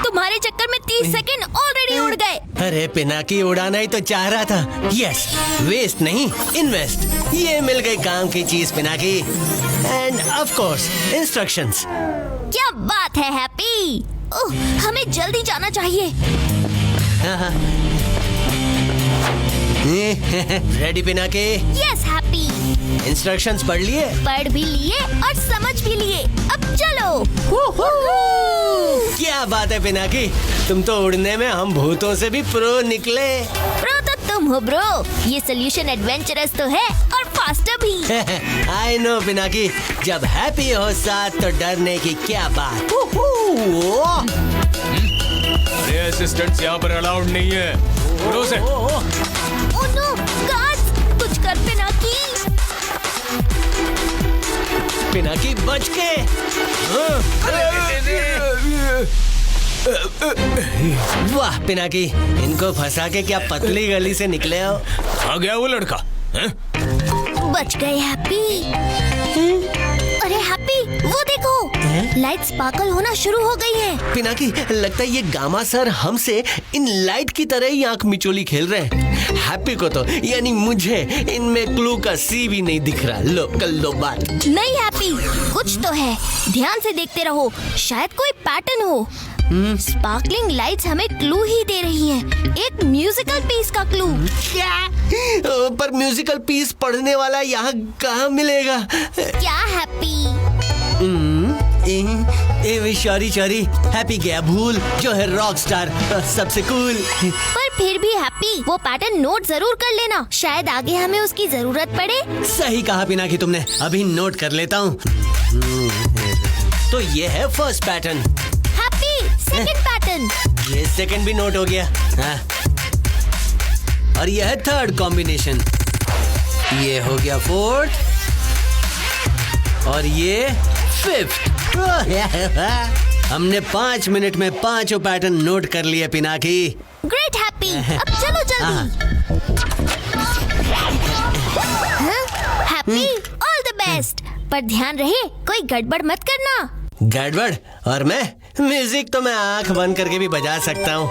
तुम्हारे चक्कर में 30 सेकंड ऑलरेडी उड़ गए। अरे पिनाकी, उड़ाना ही तो चाह रहा था। यस, वेस्ट नहीं इन्वेस्ट। ये मिल गई काम की चीज Pinaki. End of course instructions. क्या बात है हैप्पी। हमें जल्दी जाना चाहिए। Ready Pinaki? Yes happy. Instructions पढ़ लिए? पढ़ भी लिए और समझ भी लिए। अब चलो। क्या बात है पिनाकी, तुम तो उड़ने में हम भूतों से भी प्रो निकले। प्रो तो तुम हो ब्रो। ये सोल्यूशन एडवेंचरस तो है और फास्टर भी। आई नो पिनाकी, जब हैप्पी हो साथ तो डरने की क्या बात। अरे असिस्टेंट्स यहाँ पर अलाउड नहीं है। से। ओह नो, गार्ड्स, कुछ कर पिनाकी। पिनाकी बच के। वाह पिनाकी, इनको फंसा के क्या पतली गली से निकले हो। आ गया वो लड़का है? बच गए हैप्पी। अरे हैप्पी, वो देखो, लाइट स्पार्कल होना शुरू हो गई है। पिनाकी, लगता है ये गामा सर हमसे इन लाइट की तरह ही आंख मिचोली खेल रहे हैं। हैप्पी को तो, यानी मुझे इनमें क्लू का सी भी नहीं दिख रहा। लो कर लो बात। नहीं हैप्पी, कुछ तो है। ध्यान से देखते रहो, शायद कोई पैटर्न हो। स्पार्कलिंग लाइट्स हमें क्लू ही दे रही हैं। एक म्यूजिकल पीस का क्लू। क्या? पर म्यूजिकल पीस पढ़ने वाला यहाँ कहाँ मिलेगा? क्या हैप्पी? सॉरी हैप्पी गया भूल, जो है रॉक स्टार सबसे कूल। पर फिर भी हैप्पी, वो पैटर्न नोट जरूर कर लेना, शायद आगे हमें उसकी जरूरत पड़े। सही कहा पिनाकी तुमने, अभी नोट कर लेता हूँ। तो ये है first pattern. Happy, second pattern. ये सेकंड भी नोट हो गया। हाँ। और ये है थर्ड कॉम्बिनेशन। ये हो गया फोर्थ और ये फिफ्थ। हमने 5 मिनट में 5 पैटर्न नोट कर लिए पिनाकी। ग्रेट हैप्पी, अब चलो जल्दी। Happy, all the best. पर ध्यान रहे, कोई गड़बड़ मत करना। गड़बड़? और मैं म्यूजिक तो मैं आंख बंद करके भी बजा सकता हूँ।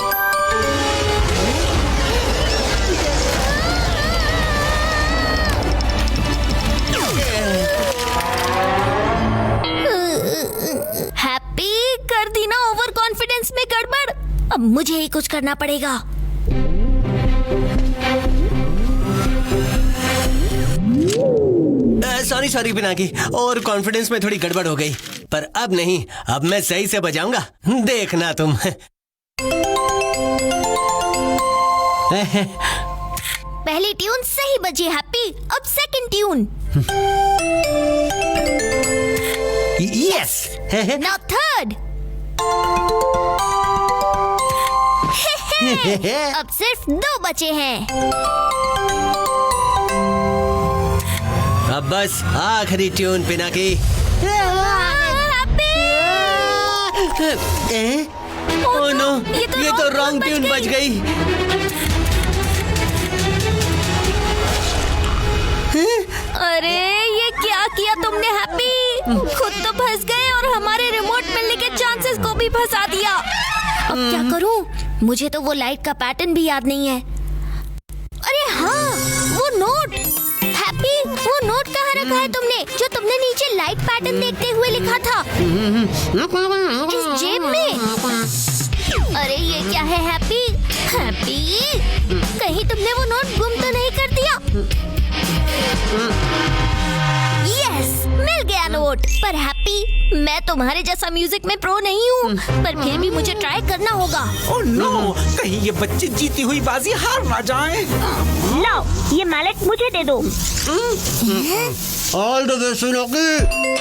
हैप्पी, कर दी ना ओवर कॉन्फिडेंस में गड़बड़। अब मुझे ही कुछ करना पड़ेगा। सॉरी पिनाकी, और कॉन्फिडेंस में थोड़ी गड़बड़ हो गई। पर अब नहीं, अब मैं सही से बजाऊंगा, देखना तुम। पहली ट्यून सही बजी हैप्पी, अब second tune. Yes. Now third. अब सिर्फ 2 बचे हैं। अब बस आखिरी ट्यून पिनाकी। ओह नो, ये तो रॉन्ग ट्यून बज गई। अरे ये क्या किया तुमने हैप्पी? खुद तो फंस गए और हमारे रिमोट मिलने के चांसेस को भी फंसा दिया। अब क्या करूं? मुझे तो वो लाइट का पैटर्न भी याद नहीं है। अरे हाँ, वो नोट। हैप्पी, वो नोट कहाँ रखा है तुमने, जो तुमने नीचे लाइट पैटर्न देखते हुए लिखा था? इस जेब में। अरे ये क्या है हैप्पी? हैप्पी, कहीं तुमने वो नोट गुम तो नहीं कर दिया? यस, मिल गया नोट। पर हैप्पी, मैं तुम्हारे जैसा म्यूजिक में प्रो नहीं हूँ, पर फिर भी मुझे ट्राई करना होगा। ओह नो, कहीं ये बच्चे जीती हुई बाजी हार ना जाएं। लाओ, ये मैलेट मुझे दे दो। All the best Pinaki.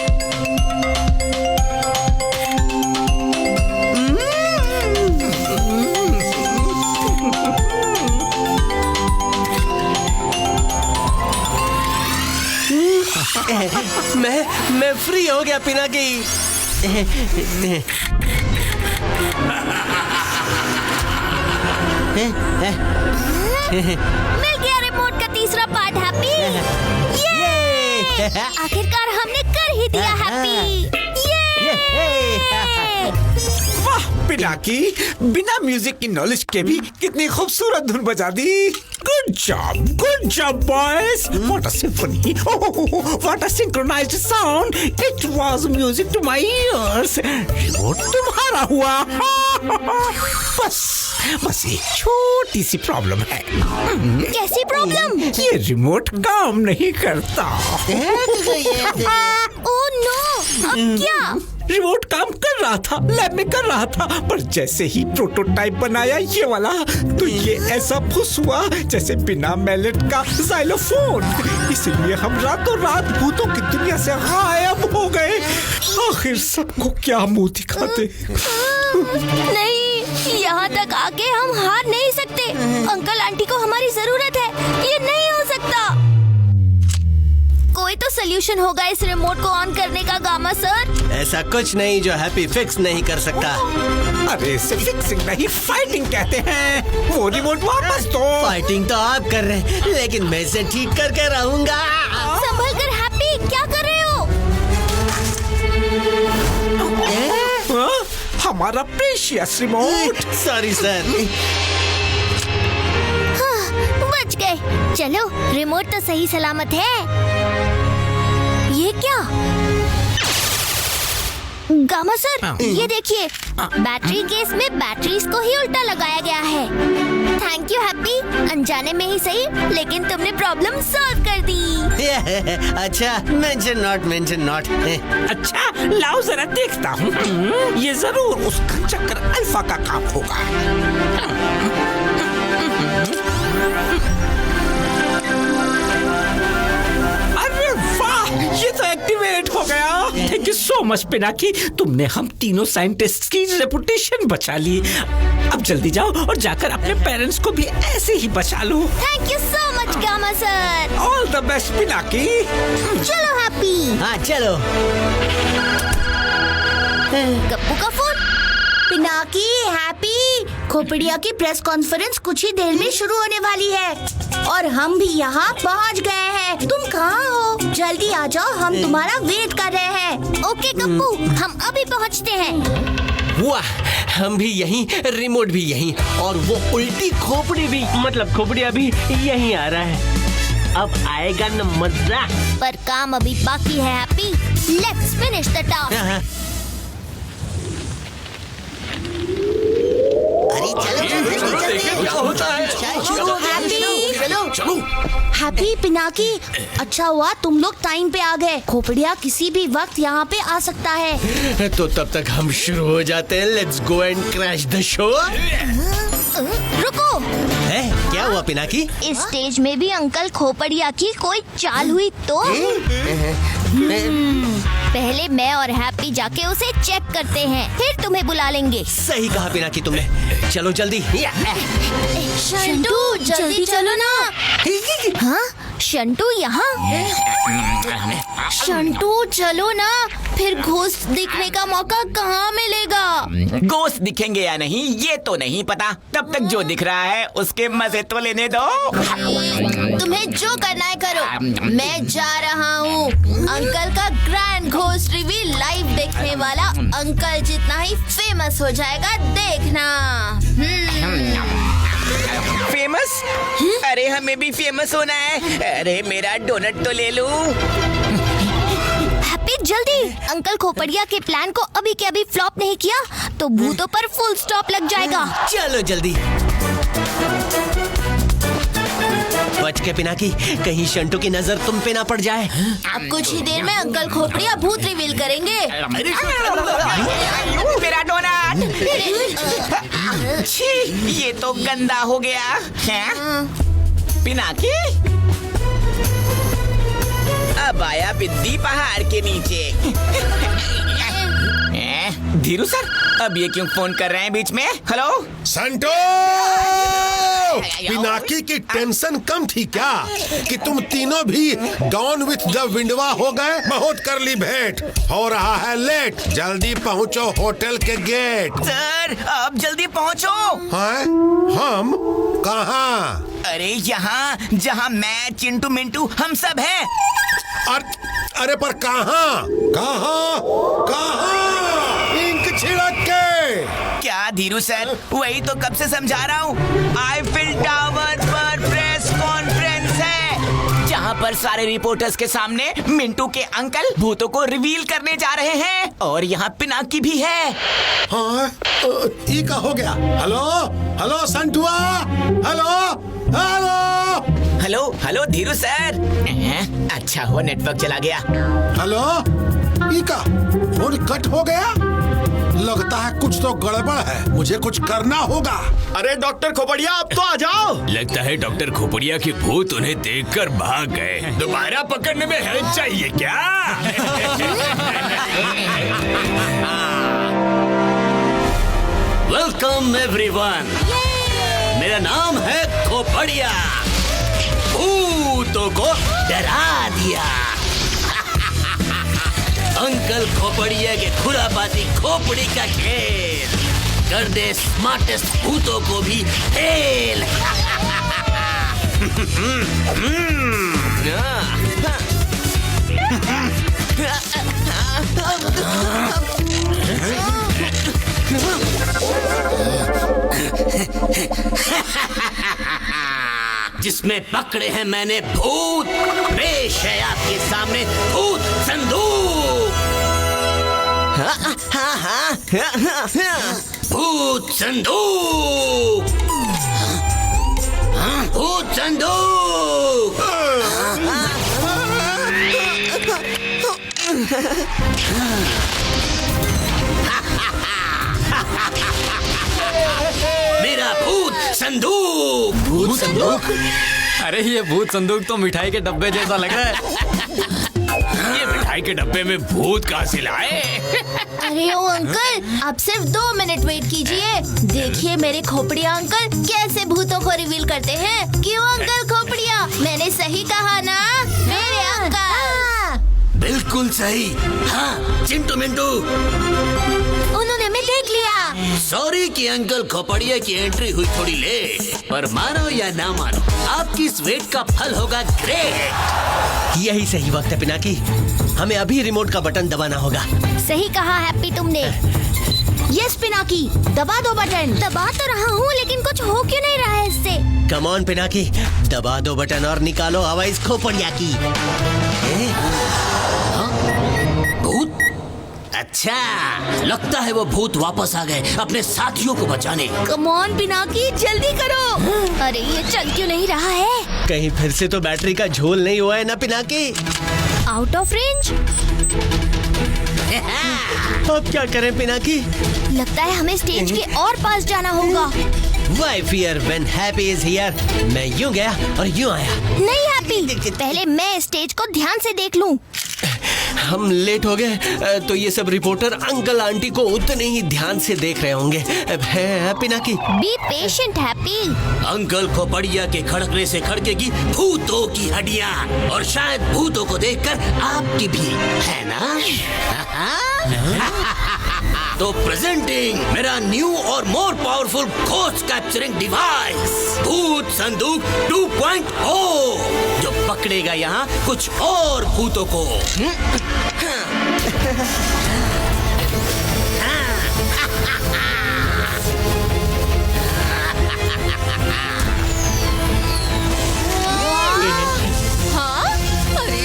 मैं फ्री हो गया पिनाकी। मिल गया रिमोट का तीसरा पार्ट हैप्पी। ये आखिरकार हमने कर ही दिया हैप्पी। वाह पिनाकी, बिना म्यूजिक की नॉलेज के भी कितनी खूबसूरत धुन बजा दी। Good job boys. What a symphony, what a synchronised sound. It was music to my ears. Remote तुम्हारा हुआ। बस एक छोटी सी प्रॉब्लम है। कैसी प्रॉब्लम? ये रिमोट काम नहीं करता। ओह नो, अब क्या? रिमोट काम कर रहा था, लैब में कर रहा था, पर जैसे ही प्रोटोटाइप बनाया ये वाला, तो ये ऐसा फुस हुआ जैसे बिना मैलेट का जाइलोफोन। इसलिए हम रातों रात भूतों की दुनिया से गायब हो गए। आखिर सबको क्या मुंह दिखाते। नहीं, यहाँ तक आके हम हार नहीं सकते। अंकल आंटी को हमारी जरूरत है, ये नहीं हो सकता। कोई तो सोल्यूशन होगा इस रिमोट को ऑन करने का, गामा सर। ऐसा कुछ नहीं जो हैप्पी फिक्स नहीं कर सकता। अरे इसे फिक्सिंग नहीं, फाइटिंग कहते हैं। वो रिमोट वापस दो। फाइटिंग तो आप कर रहे हैं, लेकिन मैं इसे ठीक करके रहूंगा। संभल कर हैप्पी, क्या कर रहे हो? हमारा प्रेशियस रिमोट। Sorry sir. बच गए। चलो, रिमोट तो सही सलामत है। ये क्या? गामा सर, ये देखिए, बैटरी केस में बैटरीज को ही उल्टा लगाया गया है। थैंक यू हैप्पी, अनजाने में ही सही, लेकिन तुमने प्रॉब्लम सॉल्व कर दी। अच्छा, मेंशन नॉट। अच्छा, लाओ जरा देखता हूँ। ये जरूर उसका चक्कर अल्फा का काम होगा। अरे वाह, ये तो एक्टिवेट हो गया। Thank you so much Pinaki, तुमने हम तीनों साइंटिस्ट की रेपुटेशन बचा ली। अब जल्दी जाओ और जाकर अपने पेरेंट्स को भी ऐसे ही बचा लो। Thank you so much Gama sir. All the best Pinaki. चलो हैप्पी। हाँ चलो। गप्पू का फोन। पिनाकी, हैप्पी, खोपड़िया की प्रेस कॉन्फ्रेंस कुछ ही देर में शुरू होने वाली है और हम भी यहाँ पहुँच गए हैं। तुम कहाँ हो? जल्दी आ जाओ, हम तुम्हारा वेट कर रहे हैं। ओके गप्पू, हम अभी पहुँचते हैं। वाह, हम भी यहीं, रिमोट भी यहीं, और वो उल्टी खोपड़ी भी, मतलब खोपड़िया भी यहीं आ रहा है। अब आएगा न मजा। पर काम अभी बाकी है happy. Let's finish the task. Happy, Pinaki, अच्छा हुआ तुम लोग टाइम पे आ गए। खोपड़िया किसी भी वक्त यहाँ पे आ सकता है। तो तब तक हम शुरू हो जाते हैं। Let's go and crash the show. रुको। है? क्या हुआ पिनाकी? इस स्टेज में भी अंकल खोपड़िया की कोई चाल हुई तो? पहले मैं और हैप्पी जाके उसे चेक करते हैं, फिर तुम्हें बुला लेंगे। सही कहा पिनाकी तुमने। चलो जल्दी। शंटू जल्दी चलो ना। हाँ शंटू यहाँ? शंटू चलो ना, फिर घोस्ट दिखने का मौका कहाँ मिलेगा? घोस्ट दिखेंगे या नहीं ये तो नहीं पता, तब तक जो दिख रहा है उसके मजे तो लेने दो। तुम्हें जो करना है करो, मैं जा रहा हूँ। अंकल का ग्रैंड घोस्ट रिवील लाइव देखने वाला अंकल जितना ही फेमस हो जाएगा, देखना। फेमस? अरे हमें भी फेमस होना है। अरे मेरा डोनट तो ले लूं। हैप्पी जल्दी, अंकल खोपड़िया के प्लान को अभी के अभी फ्लॉप नहीं किया तो भूतों पर फुल स्टॉप लग जाएगा। चलो जल्दी। बच के पिनाकी, कहीं शंटू की नजर तुम पे ना पड़ जाए। अब कुछ ही देर में अंकल खोपड़िया भूत रिवील करेंगे। मेरा डोनट। छी, ये तो गंदा हो गया है। पिनाकी अब आया बिद्दी पहाड़ के नीचे। धीरू सर, अब ये क्यों फोन कर रहे हैं बीच में? हेलो संटो, पिनाकी की टेंशन कम थी क्या कि तुम तीनों भी गॉन विथ द विंडवा हो गए? बहुत कर ली भेंट, हो रहा है लेट, जल्दी पहुंचो होटल के गेट। सर अब जल्दी पहुंचो। हाँ? हम कहाँ? अरे यहाँ जहाँ मैं चिंटू मिंटू हम सब हैं। अरे पर कहाँ? कहाँ? कहाँ? इंक छिड़क के। क्या धीरू सर, वही तो कब से समझा रहा हूँ। आईफिल टावर पर प्रेस कॉन्फ्रेंस है, जहाँ पर सारे रिपोर्टर्स के सामने मिंटू के अंकल भूतों को रिवील करने जा रहे हैं, और यहाँ पिनाकी भी है। हाँ, ये क्या हो गया? Hello hello Santua, hello hello hello hello Dhiru sir. अच्छा हुआ नेटवर्क चला गया। हेलो, ये क्या फोन कट हो गया? लगता है कुछ तो गड़बड़ है, मुझे कुछ करना होगा। अरे डॉक्टर खोपड़िया, अब तो आ जाओ। लगता है डॉक्टर खोपड़िया के भूत उन्हें देखकर भाग गए। दोबारा पकड़ने में हेल्प चाहिए क्या? वेलकम एवरीवन, मेरा नाम है खोपड़िया। भूतों को डरा दिया। अंकल खोपड़िया के खुरापाती खोपड़ी का खेल कर दे स्मार्टेस्ट भूतों को भी फेल। जिसमें पकड़े हैं मैंने भूत, पेश है आपके सामने भूत संदूक। भूत संदूक, भूत संदूक। मेरा भूत संदूक। भूत संदूक? अरे ये भूत संदूक तो मिठाई के डब्बे जैसा लग रहा है। ये मिठाई के डब्बे में भूत कहाँ से लाए? अरे ओ अंकल, आप सिर्फ 2 मिनट वेट कीजिए, देखिए मेरे खोपड़िया अंकल कैसे भूतों को रिवील करते हैं। क्यों अंकल खोपड़िया, मैंने सही कहा ना? मेरे अंकल बिल्कुल सही। हाँ चिंटू मिंटू, उन्होंने हमें देख लिया। सॉरी कि अंकल खोपड़िया की एंट्री हुई थोड़ी लेट, पर मानो या ना मानो आपकी इस वेट का फल होगा ग्रेट। यही सही वक्त है पिनाकी, हमें अभी रिमोट का बटन दबाना होगा। सही कहा हैप्पी तुमने। यस पिनाकी, दबा दो बटन। दबा तो रहा हूँ लेकिन कुछ हो क्यों नहीं रहा है इससे? कम ऑन पिनाकी, दबा दो बटन और निकालो हवा इस खोपड़िया की। भूत? अच्छा, लगता है वो भूत वापस आ गए अपने साथियों को बचाने। कम ऑन पिनाकी, जल्दी करो। अरे ये चल क्यों नहीं रहा है? कहीं फिर से तो बैटरी का झोल नहीं हुआ है ना पिनाकी? Out of range. अब क्या करें पिनाकी? लगता है हमें स्टेज के और पास जाना होगा। Why fear when happy is here? मैं यूं गया और यूं आया। नहीं हैप्पी, पहले मैं स्टेज को ध्यान से देख लूं। हम लेट हो गए तो ये सब रिपोर्टर अंकल आंटी को उतने ही ध्यान से देख रहे होंगे। है Pinaki? Be patient happy. Uncle Khopadiya के खड़कने से खड़केगी भूतों की हड्डियाँ, और शायद भूतों को देखकर आपकी भी, है ना? तो प्रेजेंटिंग मेरा न्यू और more powerful ghost capturing device, भूत संदूक 2.0, जो पकड़ेगा यहाँ कुछ और भूतों को। हाँ? अरे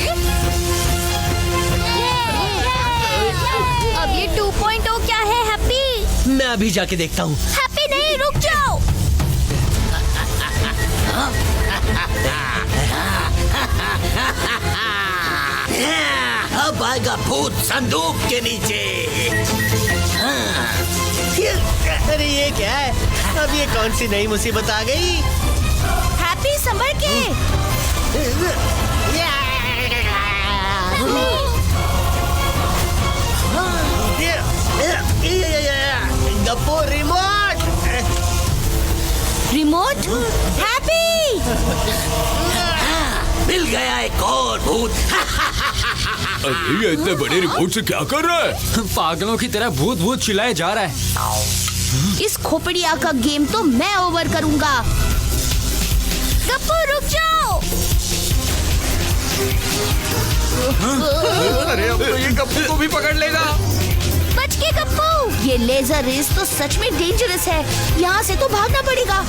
अब ये 2.0 क्या है हैप्पी? मैं अभी जाके देखता हूँ। हैप्पी नहीं, रुक जाओ। अब आएगा भूत संदूक के नीचे। अरे ये क्या है? अब ये कौन सी नई मुसीबत आ गई? हैप्पी संभल के। गप्पू रिमोट। रिमोट? हैप्पी! मिल गया एक और भूत। अरे ये इतने बड़े रिमोट से क्या कर रहा है? पागलों की तरह भूत भूत चिल्लाए जा रहा है। इस खोपड़िया का गेम तो मैं ओवर करूंगा। गप्पू रुक जाओ। अरे अब तो ये गप्पू को भी पकड़ लेगा। बच के गप्पू। ये लेजर रेस तो सच में डेंजरस है, यहाँ से तो भागना पड़ेगा।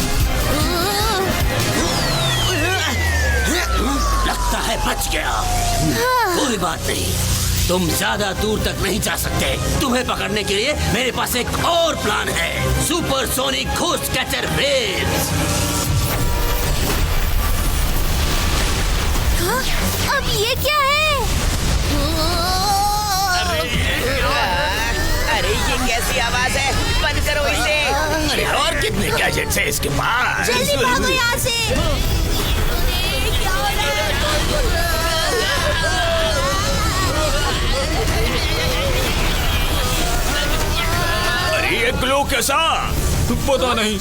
लगता है बच गया। कोई बात नहीं, तुम ज्यादा दूर तक नहीं जा सकते। तुम्हें पकड़ने के लिए मेरे पास एक और प्लान है, super sonic ghost catcher waves. अब ये क्या है? अरे ये कैसी आवाज है? बंद करो इसे। अरे और कितने गैजेट्स हैं इसके पास? जल्दी भागो यहाँ से। अरे ये ग्लो कैसा? पता नहीं,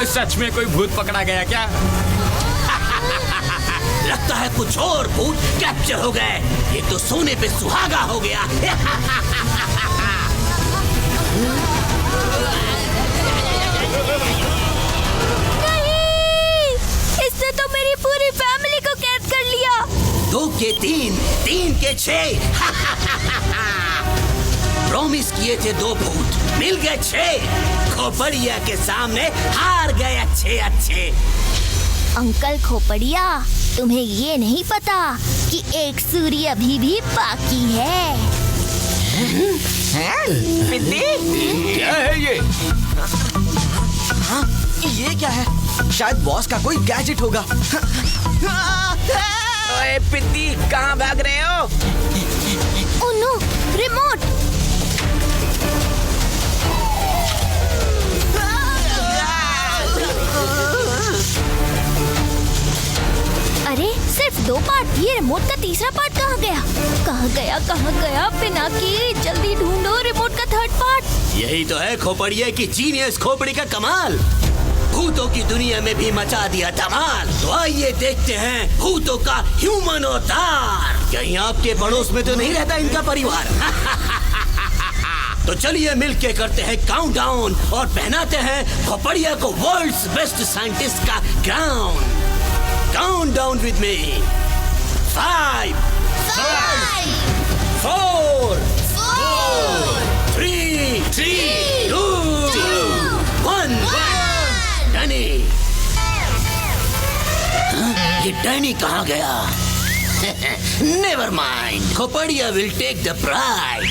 सच में कोई भूत पकड़ा गया क्या? लगता है कुछ और भूत कैप्चर हो गए। ये तो सोने पे सुहागा हो गया। नहीं, इसने तो मेरी पूरी फैमिली को कैद कर लिया। 2 के 3, 3 के 6। प्रॉमिस किए थे 2 भूत, मिल गए 6। खोपड़िया के सामने हार गए अच्छे। अंकल खोपड़िया, तुम्हें ये नहीं पता कि एक सूर्य अभी भी बाकी है। पिद्दी? क्या है ये? हाँ, ये क्या है? शायद बॉस का कोई गैजेट होगा। ओए पिद्दी, कहाँ भाग रहे हो? Oh no, remote! अरे सिर्फ 2 पार्ट, ये रिमोट का तीसरा पार्ट कहाँ गया? कहाँ गया पिनाकी? जल्दी ढूंढो रिमोट का 3rd पार्ट। यही तो है खोपड़िया की जीनियस खोपड़ी का कमाल। भूतों की दुनिया में भी मचा दिया धमाल। तो आइए देखते हैं भूतों का ह्यूमन अवतार। कहीं आपके पड़ोस में तो नहीं रहता इनका परिवार? तो चलिए मिलके करते हैं काउंटडाउन और पहनाते हैं खोपड़िया को वर्ल्ड्स बेस्ट साइंटिस्ट का crown. Count down with me. 5, 4, 3, 2, 1. Danny, ये डैनी कहाँ गया? Never mind. खोपड़िया will take the pride.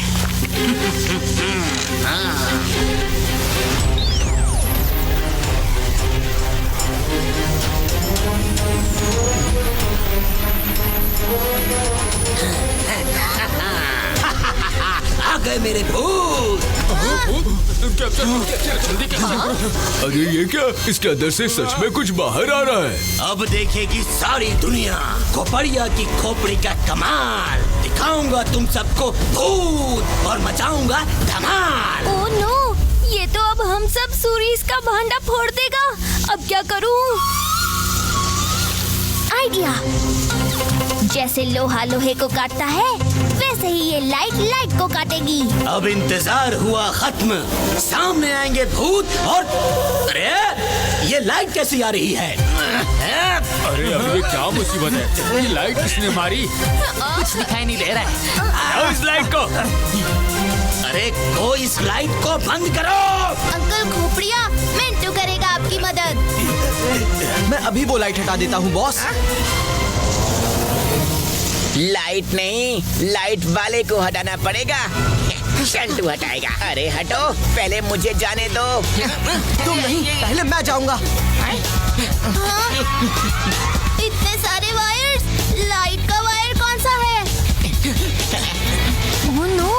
आ गए मेरे भूत। अरे ये क्या, इसके अंदर से सच में कुछ बाहर आ रहा है। अब देखेगी सारी दुनिया खोपड़िया की खोपड़ी का कमाल। दिखाऊंगा तुम सबको भूत और मचाऊंगा धमाल। ओह नो, ये तो अब हम सब सूरीज का भांडा फोड़ देगा। अब क्या करूं? आइडिया। जैसे लोहा लोहे को काटता है, वैसे ही ये लाइट लाइट को काटेगी। अब इंतजार हुआ खत्म। सामने आएंगे भूत और अरे ये लाइट कैसी आ रही है? अरे अब ये क्या मुसीबत है? ये लाइट किसने मारी? कुछ दिखाई नहीं दे रहा है। इस लाइट को। अरे कोई इस लाइट को बंद करो। अंकल खोपड़िया, मिंटू करेगा आपकी मदद। मैं अभी वो लाइट हटा देता हूँ बॉस। लाइट नहीं, लाइट वाले को हटाना पड़ेगा। शंटू हटाएगा। अरे हटो, पहले मुझे जाने दो। तुम नहीं, पहले मैं जाऊंगा। इतने सारे वायर्स, लाइट का वायर कौन सा है? ओह नो,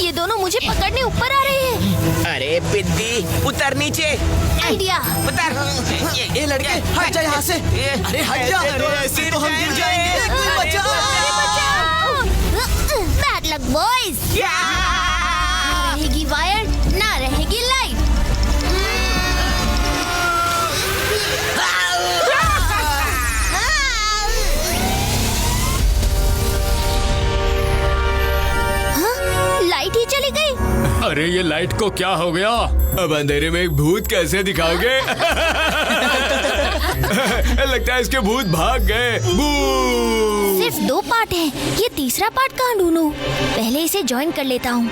ये दोनों मुझे पकड़ने ऊपर आ रहे हैं। अरे बिद्दी, उतर नीचे। आइडिया। उतर। ये लड़के हट जा यहाँ से। अरे हट जा, ऐसे तो हम गिर जाएंगे। बचाओ। Bad luck boys. ना रहेगी वायर, ना रहेगी लाइट। लाइट ही चली गई। अरे ये लाइट को क्या हो गया? अब अंधेरे में एक भूत कैसे दिखाओगे? लगता है इसके भूत भाग गए। सिर्फ 2 पार्ट है, ये तीसरा पार्ट कहाँ ढूंढूं? पहले इसे ज्वाइन कर लेता हूँ।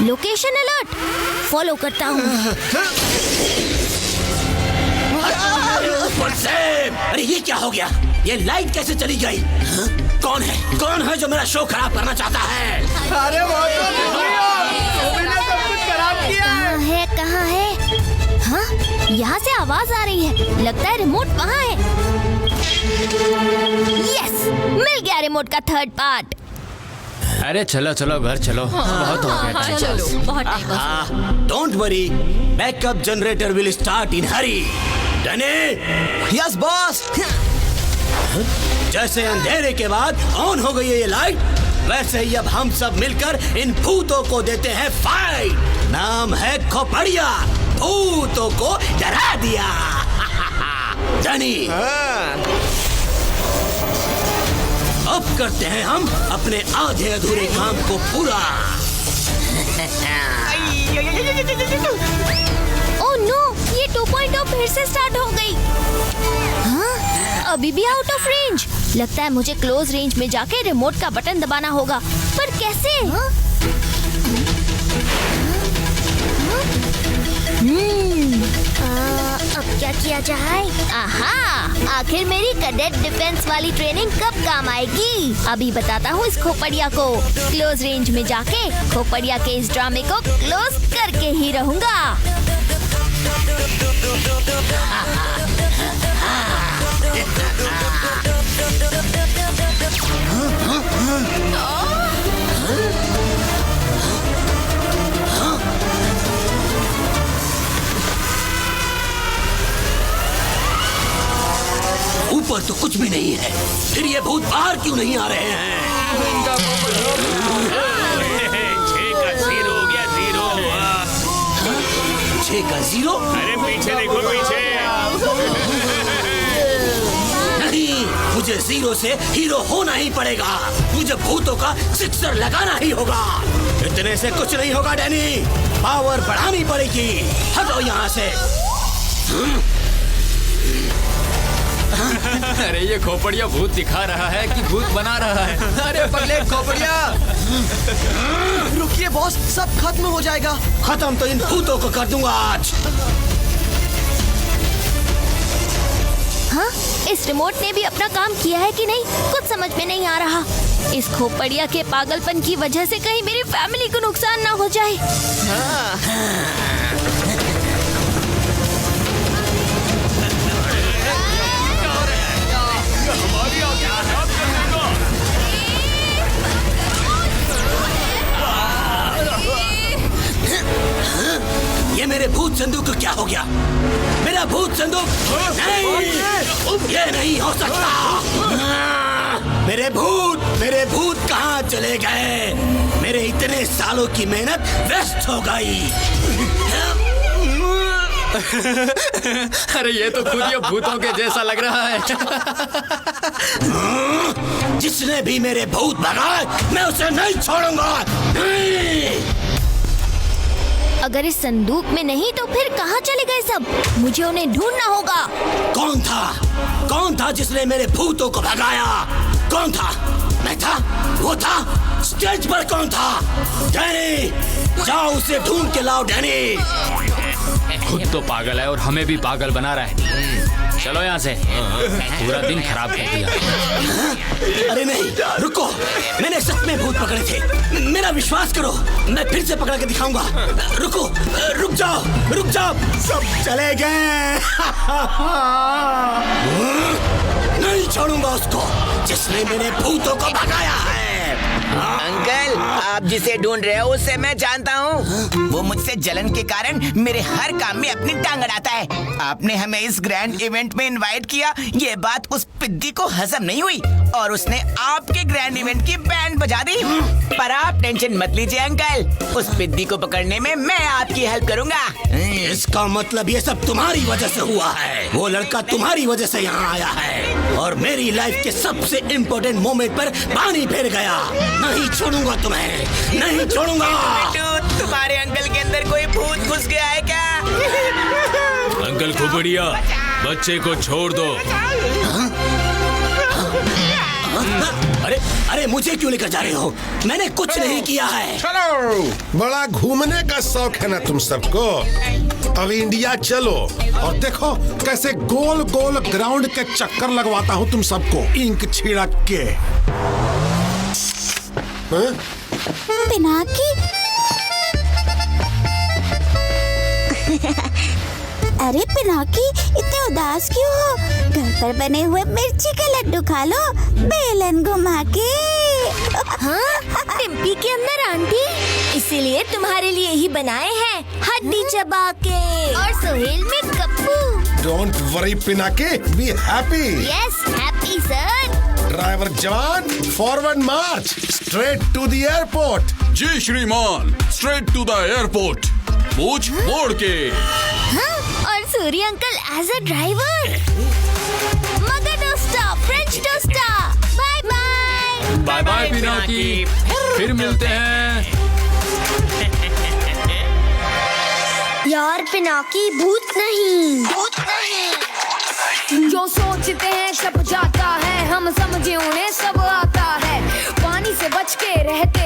लोकेशन अलर्ट, फॉलो करता हूँ। अरे ये क्या हो गया? ये लाइट कैसे चली गई? हाँ? कौन है जो मेरा शो खराब करना चाहता है? अरे वो तो सब कुछ खराब किया। कहाँ है? हाँ, यहाँ से आवाज आ रही है। लगता है रिमोट वहाँ है। यस, मिल गया रिमोट का 3rd पार्ट। अरे चलो चलो घर चलो। बहुत हो गया। चलो, बहुत time. Don't worry, backup generator will start in Hari. Danny. Yes boss. जैसे अंधेरे के बाद ऑन हो गई है ये लाइट, वैसे ही अब हम सब मिलकर इन भूतों को देते हैं फाइट। नाम है खोपड़िया। भूतों को डरा दिया। डैनी। अब करते हैं हम अपने आधे अधूरे काम को पूरा। ओह नो, ये 2.0 फिर से स्टार्ट हो गई। हाँ, अभी भी आउट ऑफ रेंज। लगता है मुझे क्लोज रेंज में जाके रिमोट का बटन दबाना होगा, पर कैसे? अब क्या किया जाए? आहा, आखिर मेरी कैडेट डिफेंस वाली ट्रेनिंग कब काम आएगी? अभी बताता हूँ इस खोपड़िया को। क्लोज रेंज में जाके खोपड़िया के इस ड्रामे को क्लोज करके ही रहूंगा। ऊपर तो कुछ भी नहीं है, फिर ये भूत बाहर क्यों नहीं आ रहे हैं? 6 का 0 हो गया, 0 हुआ। 6 का 0? अरे पीछे देखो, पीछे। नहीं, मुझे 0 से हीरो होना ही पड़ेगा। मुझे भूतों का सिक्सर लगाना ही होगा। इतने से कुछ नहीं होगा डैनी, पावर बढ़ानी पड़ेगी। हटो यहाँ से। अरे ये खोपड़िया भूत दिखा रहा है कि भूत बना रहा है? अरे पगले खोपड़िया। रुकिए बॉस, सब खत्म हो जाएगा। खत्म तो इन भूतों को कर दूंगा आज। हाँ, इस रिमोट ने भी अपना काम किया है कि नहीं, कुछ समझ में नहीं आ रहा। इस खोपड़िया के पागलपन की वजह से कहीं मेरी फैमिली को नुकसान ना हो जाए। भूत संदूक को क्या हो गया? मेरा भूत संदूक नहीं, ये नहीं हो सकता। मेरे भूत कहाँ चले गए? मेरे इतने सालों की मेहनत वेस्ट हो गई। अरे ये तो खुद ही भूतों के जैसा लग रहा है। जिसने भी मेरे भूत भगाए मैं उसे नहीं छोड़ूंगा। अगर इस संदूक में नहीं तो फिर कहाँ चले गए सब? मुझे उन्हें ढूंढना होगा। कौन था जिसने मेरे भूतों को भगाया? कौन था? मैं था? वो था? स्टेज पर कौन था? डैनी, जाओ उसे ढूंढ के लाओ। डैनी खुद तो पागल है और हमें भी पागल बना रहा है। चलो यहाँ से, पूरा दिन खराब कर दिया। अरे नहीं, रुको, मैंने सच में भूत पकड़े थे। मेरा विश्वास करो, मैं फिर से पकड़ के दिखाऊंगा। रुक जाओ, सब चले गए। नहीं छोड़ूंगा उसको जिसने मेरे भूतों को भगाया है। अंकल, आप जिसे ढूंढ रहे हो उसे मैं जानता हूँ। वो मुझसे जलन के कारण मेरे हर काम में अपनी टांग अड़ाता है। आपने हमें इस ग्रैंड इवेंट में इनवाइट किया, ये बात उस पिद्दी को हजम नहीं हुई और उसने आपके ग्रैंड इवेंट की बैंड बजा दी। पर आप टेंशन मत लीजिए अंकल, उस पिद्दी को पकड़ने में मैं आपकी हेल्प करूँगा। इसका मतलब ये सब तुम्हारी वजह से हुआ है। वो लड़का तुम्हारी वजह से यहाँ आया है और मेरी लाइफ के सबसे इम्पोर्टेंट मोमेंट पर पानी फेर गया। नहीं छोड़ूंगा तुम्हें, नहीं छोड़ूंगा। तुम्हारे अंकल के अंदर कोई भूत घुस गया है क्या? अंकल खोपड़िया, बच्चे को छोड़ दो। अरे मुझे क्यों लेकर जा रहे हो? मैंने कुछ नहीं किया है। चलो, बड़ा घूमने का शौक है ना तुम सबको। अब इंडिया चलो और देखो कैसे गोल गोल ग्राउंड के चक्कर लगवाता हूँ तुम सबको इंक छिड़क के। पिनाकी, अरे पिनाकी, इतने उदास क्यों हो? घर पर बने हुए मिर्ची के लड्डू खा लो, बेलन घुमा के। हाँ, टिम्पी के अंदर आंटी, इसीलिए तुम्हारे लिए ही बनाए हैं, हड्डी चबा के। और सोहेल में Gappu. Don't worry Pinaki, be happy. Yes, happy sir. Driver जवान, forward march, straight to the airport. जी श्रीमान, स्ट्रेट टू द एयरपोर्ट, पूछ मोड़ के। हाँ, और Surya uncle as a driver. मगर टोस्टा, फ्रेंच टोस्टा, bye bye. Bye bye Pinaki, फिर मिलते हैं। यार पिनाकी, भूत नहीं। जो सोचते हैं छप जाता है, हम समझे उन्हें सब आता है। पानी से बच के रहते